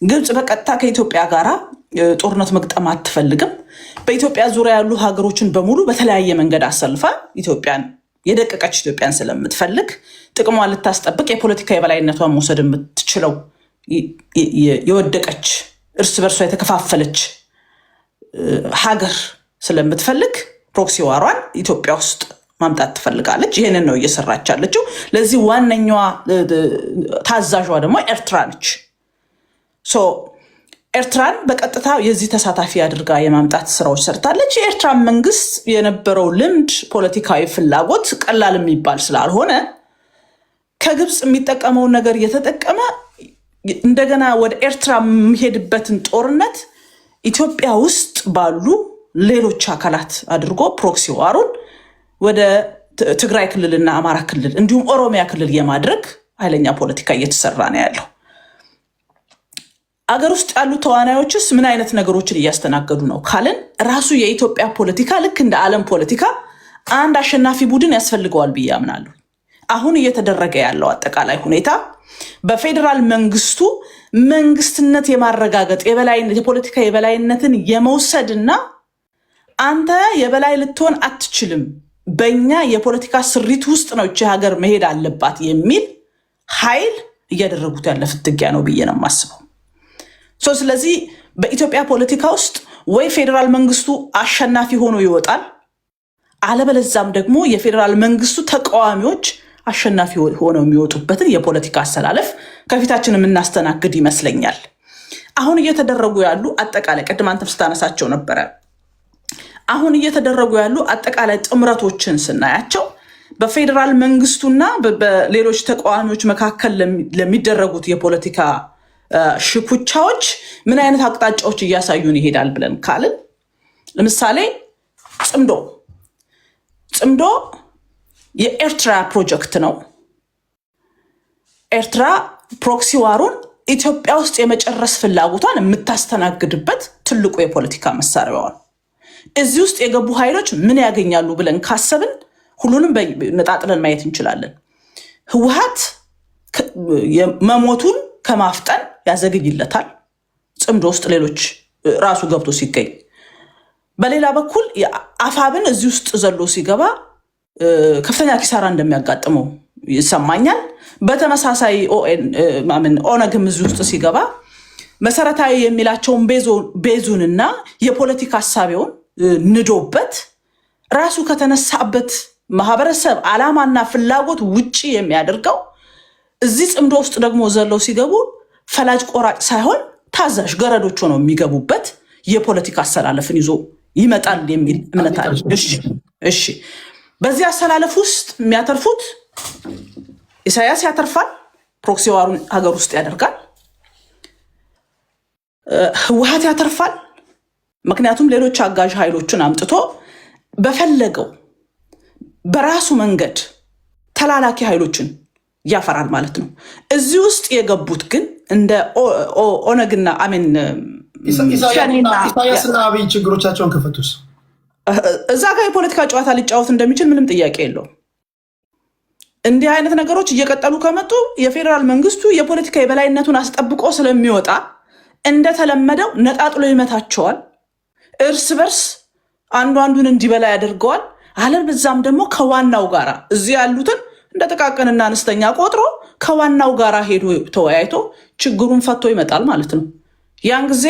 ግብጽ በቀጥታ ከኢትዮጵያ ጋር ጦርነት መግጠም አትፈልግም። በኢትዮጵያ ዙሪያ ያሉ ሀገሮችን በሙሉ በተለያየ መንገድ አሰልፋ ኢትዮጵያን የደቀቀች ኢትዮጵያን ስለምትፈልግ ጥቅሟን ልታስጠብቅ የፖለቲካ የበላይነቷን መውሰድ የምትችለው የወደቀች እርስ በርሷ የተከፋፈለች ሀገር ስለምትፈልግ ፕሮክሲ ዋሯን ኢትዮጵያ ውስጥ ማምጣት ትፈልጋለች። ይህንን ነው እየሰራች ያለችው። ለዚህ ዋነኛዋ ታዛዧ ደግሞ ኤርትራ ነች። ኤርትራን በቀጥታ የዚህ ተሳታፊ አድርጋ የማምጣት ስራዎች ሰርታለች። የኤርትራ መንግስት የነበረው ልምድ፣ ፖለቲካዊ ፍላጎት ቀላል የሚባል ስላልሆነ ከግብፅ የሚጠቀመውን ነገር እየተጠቀመ እንደገና ወደ ኤርትራ የሚሄድበትን ጦርነት ኢትዮጵያ ውስጥ ባሉ ሌሎች አካላት አድርጎ ፕሮክሲ ዋሩን ወደ ትግራይ ክልልና አማራ ክልል እንዲሁም ኦሮሚያ ክልል የማድረግ ኃይለኛ ፖለቲካ እየተሰራ ነው ያለው። አገር ውስጥ ያሉ ተዋናዮችስ ምን አይነት ነገሮችን እያስተናገዱ ነው ካልን ራሱ የኢትዮጵያ ፖለቲካ ልክ እንደ ዓለም ፖለቲካ አንድ አሸናፊ ቡድን ያስፈልገዋል ብዬ አምናለሁ። አሁን እየተደረገ ያለው አጠቃላይ ሁኔታ በፌዴራል መንግስቱ መንግስትነት የማረጋገጥ የበላይነት የፖለቲካ የበላይነትን የመውሰድና አንተ የበላይ ልትሆን አትችልም፣ በእኛ የፖለቲካ ስሪት ውስጥ ነው እቺ ሀገር መሄድ አለባት የሚል ኃይል እያደረጉት ያለ ፍትጊያ ነው ብዬ ነው የማስበው። ስለዚህ በኢትዮጵያ ፖለቲካ ውስጥ ወይ ፌዴራል መንግስቱ አሸናፊ ሆኖ ይወጣል፣ አለበለዛም ደግሞ የፌዴራል መንግስቱ ተቃዋሚዎች አሸናፊ ሆነው የሚወጡበትን የፖለቲካ አሰላለፍ ከፊታችን የምናስተናግድ ይመስለኛል። አሁን እየተደረጉ ያሉ አጠቃላይ ቅድም አንተም ስታነሳቸው ነበረ። አሁን እየተደረጉ ያሉ አጠቃላይ ጥምረቶችን ስናያቸው በፌዴራል መንግስቱና በሌሎች ተቃዋሚዎች መካከል ለሚደረጉት የፖለቲካ ሽኩቻዎች ምን አይነት አቅጣጫዎች እያሳዩን ይሄዳል ብለን ካልን ለምሳሌ ጽምዶ የኤርትራ ፕሮጀክት ነው። ኤርትራ ፕሮክሲ ዋሩን ኢትዮጵያ ውስጥ የመጨረስ ፍላጎቷን የምታስተናግድበት ትልቁ የፖለቲካ መሳሪያዋን። እዚህ ውስጥ የገቡ ኃይሎች ምን ያገኛሉ ብለን ካሰብን ሁሉንም ነጣጥለን ማየት እንችላለን። ህወሓት መሞቱን ከማፍጠን ያዘግይለታል፣ ጽምዶ ውስጥ ሌሎች ራሱ ገብቶ ሲገኝ። በሌላ በኩል አፋብን እዚህ ውስጥ ዘሎ ሲገባ ከፍተኛ ኪሳራ እንደሚያጋጥመው ይሰማኛል። በተመሳሳይ ኦነግም እዚህ ውስጥ ሲገባ መሰረታዊ የሚላቸውን ቤዙንና የፖለቲካ ሀሳቢውን ንዶበት ራሱ ከተነሳበት ማህበረሰብ ዓላማና ፍላጎት ውጪ የሚያደርገው እዚህ ጽምዶ ውስጥ ደግሞ ዘለው ሲገቡ ፈላጭ ቆራጭ ሳይሆን ታዛዥ ገረዶች ሆነው የሚገቡበት የፖለቲካ አሰላለፍን ይዞ ይመጣል የሚል እምነት አለ። እሺ በዚህ አሰላለፍ ውስጥ የሚያተርፉት ኢሳያስ ያተርፋል፣ ፕሮክሲ ዋሩን ሀገር ውስጥ ያደርጋል። ህወሓት ያተርፋል፣ ምክንያቱም ሌሎች አጋዥ ኃይሎችን አምጥቶ በፈለገው በራሱ መንገድ ተላላኪ ኃይሎችን ያፈራል ማለት ነው። እዚህ ውስጥ የገቡት ግን እንደ ኦነግና ኢሳያስና አብይ ችግሮቻቸውን ከፈቱስ እዛ ጋር የፖለቲካ ጨዋታ ሊጫወት እንደሚችል ምንም ጥያቄ የለውም። እንዲህ አይነት ነገሮች እየቀጠሉ ከመጡ የፌዴራል መንግስቱ የፖለቲካ የበላይነቱን አስጠብቆ ስለሚወጣ እንደተለመደው ነጣጥሎ ይመታቸዋል። እርስ በርስ አንዱ አንዱን እንዲበላ ያደርገዋል። አለበዛም ደግሞ ከዋናው ጋራ እዚህ ያሉትን እንደ ጥቃቅንና አነስተኛ ቆጥሮ ከዋናው ጋራ ሄዶ ተወያይቶ ችግሩን ፈቶ ይመጣል ማለት ነው። ያን ጊዜ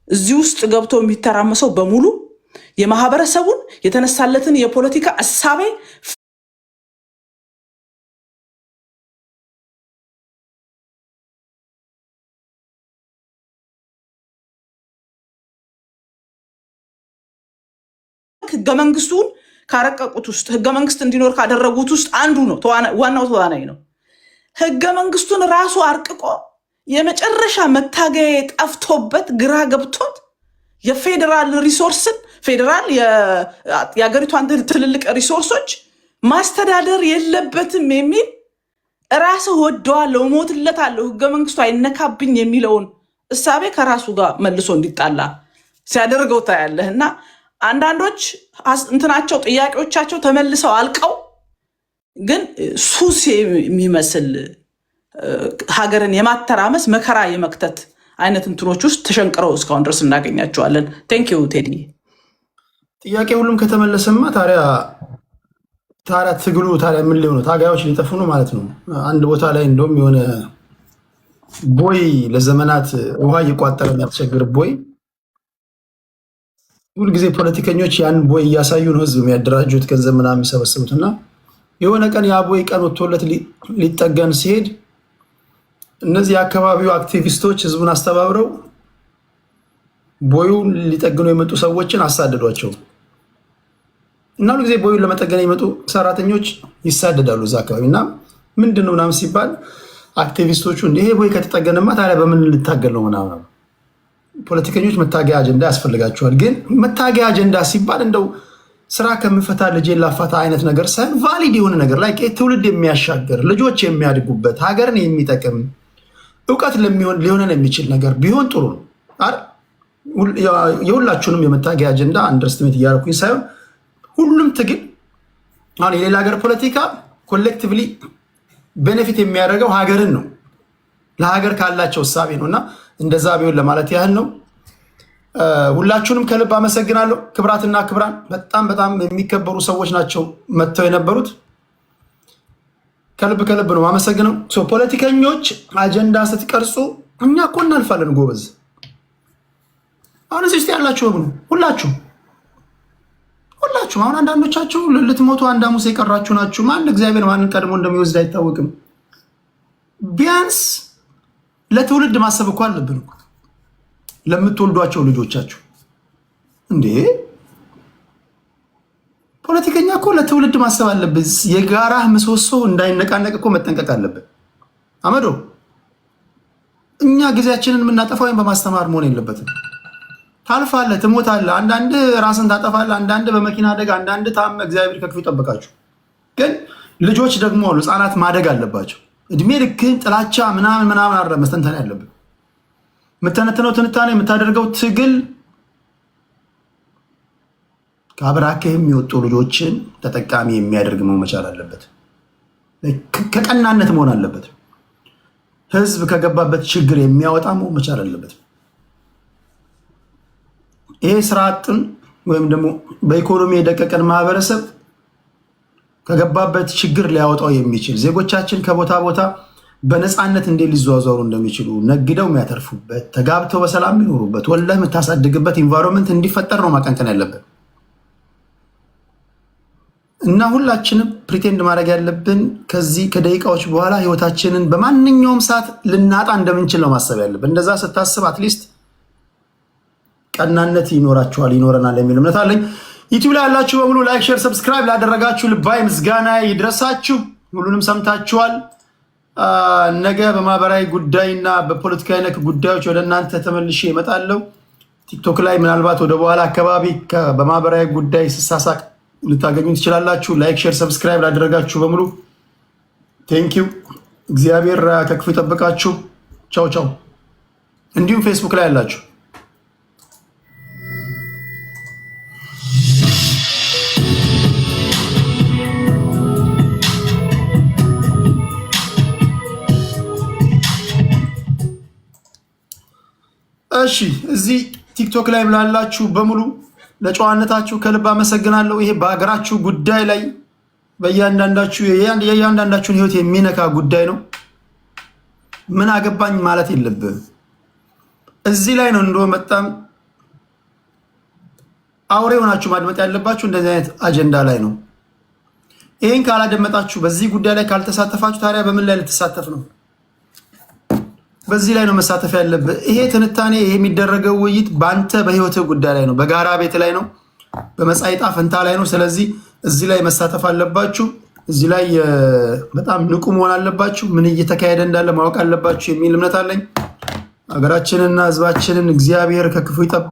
እዚህ ውስጥ ገብቶ የሚተራመሰው በሙሉ የማህበረሰቡን የተነሳለትን የፖለቲካ እሳቤ ህገ መንግስቱን ካረቀቁት ውስጥ ህገ መንግስት እንዲኖር ካደረጉት ውስጥ አንዱ ነው። ዋናው ተዋናይ ነው። ህገ መንግስቱን ራሱ አርቅቆ የመጨረሻ መታገያ ጠፍቶበት ግራ ገብቶት የፌዴራል ሪሶርስን ፌዴራል የአገሪቷን ትልልቅ ሪሶርሶች ማስተዳደር የለበትም የሚል ራስ ወደዋለሁ ሞትለታለሁ ህገ መንግስቱ አይነካብኝ የሚለውን እሳቤ ከራሱ ጋር መልሶ እንዲጣላ ሲያደርገው ታያለህ። እና አንዳንዶች እንትናቸው ጥያቄዎቻቸው ተመልሰው አልቀው ግን ሱስ የሚመስል ሀገርን የማተራመስ መከራ የመክተት አይነት እንትኖች ውስጥ ተሸንቅረው እስካሁን ድረስ እናገኛቸዋለን። ቴንክ ዩ ቴዲ። ጥያቄ ሁሉም ከተመለሰማ ታዲያ ትግሉ ታዲያ ምን ሊሆን ነው? ታጋዮች ሊጠፉ ነው ማለት ነው። አንድ ቦታ ላይ እንደውም የሆነ ቦይ ለዘመናት ውሃ እየቋጠረ የሚያስቸግር ቦይ ሁልጊዜ ፖለቲከኞች ያን ቦይ እያሳዩ ነው ህዝብ የሚያደራጁት ገንዘብ ምናምን የሚሰበስቡት እና የሆነ ቀን ያ ቦይ ቀን ወጥቶለት ሊጠገን ሲሄድ እነዚህ የአካባቢው አክቲቪስቶች ህዝቡን አስተባብረው ቦዩን ሊጠግኑ የመጡ ሰዎችን አሳደዷቸው እና ሁልጊዜ ቦዩን ለመጠገን የመጡ ሰራተኞች ይሳደዳሉ እዛ አካባቢ እና ምንድነው ምናምን ሲባል አክቲቪስቶቹ ይሄ ቦይ ከተጠገነማ ታዲያ በምን ልታገል ነው ምናምን። ፖለቲከኞች መታገያ አጀንዳ ያስፈልጋቸዋል። ግን መታገያ አጀንዳ ሲባል እንደው ስራ ከምፈታ ልጄ ላፋታ አይነት ነገር ሳይሆን ቫሊድ የሆነ ነገር ላይ ትውልድ የሚያሻገር ልጆች የሚያድጉበት ሀገርን የሚጠቅም እውቀት ሊሆነን የሚችል ነገር ቢሆን ጥሩ ነው። የሁላችሁንም የመታገያ አጀንዳ አንደርስቲሜት እያደረኩኝ ሳይሆን ሁሉም ትግል አሁን የሌላ ሀገር ፖለቲካ ኮሌክቲቭሊ ቤኔፊት የሚያደርገው ሀገርን ነው፣ ለሀገር ካላቸው እሳቤ ነው እና እንደዛ ቢሆን ለማለት ያህል ነው። ሁላችሁንም ከልብ አመሰግናለሁ። ክብራትና ክብራን በጣም በጣም የሚከበሩ ሰዎች ናቸው መጥተው የነበሩት። ከልብ ነው አመሰግነው። ፖለቲከኞች አጀንዳ ስትቀርጹ እኛ እኮ እናልፋለን ጎበዝ። አሁን እዚህ ውስጥ ያላችሁ በሙሉ ሁላችሁም አሁን አንዳንዶቻችሁ ልትሞቱ አንድ ሐሙስ የቀራችሁ ናችሁ። ማን እግዚአብሔር ማንን ቀድሞ እንደሚወስድ አይታወቅም። ቢያንስ ለትውልድ ማሰብ እኮ አለብን እኮ ለምትወልዷቸው ልጆቻችሁ። እንዴ ፖለቲከኛ እኮ ለትውልድ ማሰብ አለብን። የጋራ ምሰሶ እንዳይነቃነቅ እኮ መጠንቀቅ አለብን። አመዶ እኛ ጊዜያችንን የምናጠፋው ወይም በማስተማር መሆን የለበትም። ታልፋለህ፣ ትሞታለህ፣ አንዳንድ ራስን ታጠፋለህ፣ አንዳንድ በመኪና አደጋ፣ አንዳንድ ታመህ እግዚአብሔር ከክፉ ይጠብቃችሁ። ግን ልጆች ደግሞ አሉ፣ ህፃናት ማደግ አለባቸው። እድሜ ልክህን ጥላቻ ምናምን አረ መስተንተን ያለብን የምተነትነው ትንታኔ የምታደርገው ትግል ከአብራክህ የሚወጡ ልጆችን ተጠቃሚ የሚያደርግ መሆን መቻል አለበት። ከቀናነት መሆን አለበት። ህዝብ ከገባበት ችግር የሚያወጣ መሆን መቻል አለበት። ይሄ ስራ አጥን ወይም ደግሞ በኢኮኖሚ የደቀቀን ማህበረሰብ ከገባበት ችግር ሊያወጣው የሚችል ዜጎቻችን ከቦታ ቦታ በነፃነት እንዴት ሊዘዋወሩ እንደሚችሉ ነግደው የሚያተርፉበት ተጋብተው በሰላም የሚኖሩበት ወላሂ የምታሳድግበት ኢንቫይሮንመንት እንዲፈጠር ነው ማቀንቀን ያለብን እና ሁላችንም ፕሪቴንድ ማድረግ ያለብን ከዚህ ከደቂቃዎች በኋላ ህይወታችንን በማንኛውም ሰዓት ልናጣ እንደምንችል ነው ማሰብ ያለብን። እንደዛ ስታስብ አትሊስት ቀናነት ይኖረናል የሚል እምነት አለኝ። ዩቲዩብ ላይ ያላችሁ በሙሉ ላይክ፣ ሼር፣ ሰብስክራይብ ላደረጋችሁ ልባይ ምስጋና ይድረሳችሁ። ሁሉንም ሰምታችኋል። ነገ በማህበራዊ ጉዳይና በፖለቲካዊ ነክ ጉዳዮች ወደ እናንተ ተመልሼ እመጣለሁ። ቲክቶክ ላይ ምናልባት ወደ በኋላ አካባቢ በማህበራዊ ጉዳይ ስሳሳቅ ልታገኙ ትችላላችሁ። ላይክ፣ ሼር፣ ሰብስክራይብ ላደረጋችሁ በሙሉ ቴንኪው። እግዚአብሔር ከክፉ ይጠብቃችሁ። ቻው ቻው። እንዲሁም ፌስቡክ ላይ ያላችሁ እሺ እዚህ ቲክቶክ ላይ ላላችሁ በሙሉ ለጨዋነታችሁ ከልብ አመሰግናለሁ። ይሄ በሀገራችሁ ጉዳይ ላይ የእያንዳንዳችሁን ህይወት የሚነካ ጉዳይ ነው። ምን አገባኝ ማለት የለብህም። እዚህ ላይ ነው እንደው በጣም አውሬ ሆናችሁ ማድመጥ ያለባችሁ እንደዚህ አይነት አጀንዳ ላይ ነው። ይሄን ካላደመጣችሁ፣ በዚህ ጉዳይ ላይ ካልተሳተፋችሁ ታዲያ በምን ላይ ልትሳተፍ ነው? በዚህ ላይ ነው መሳተፍ ያለብህ። ይሄ ትንታኔ ይሄ የሚደረገው ውይይት በአንተ በህይወትህ ጉዳይ ላይ ነው፣ በጋራ ቤት ላይ ነው፣ በመጻኢ ዕጣ ፈንታ ላይ ነው። ስለዚህ እዚህ ላይ መሳተፍ አለባችሁ። እዚህ ላይ በጣም ንቁ መሆን አለባችሁ። ምን እየተካሄደ እንዳለ ማወቅ አለባችሁ የሚል እምነት አለኝ። ሀገራችንና ህዝባችንን እግዚአብሔር ከክፉ ይጠብቅ።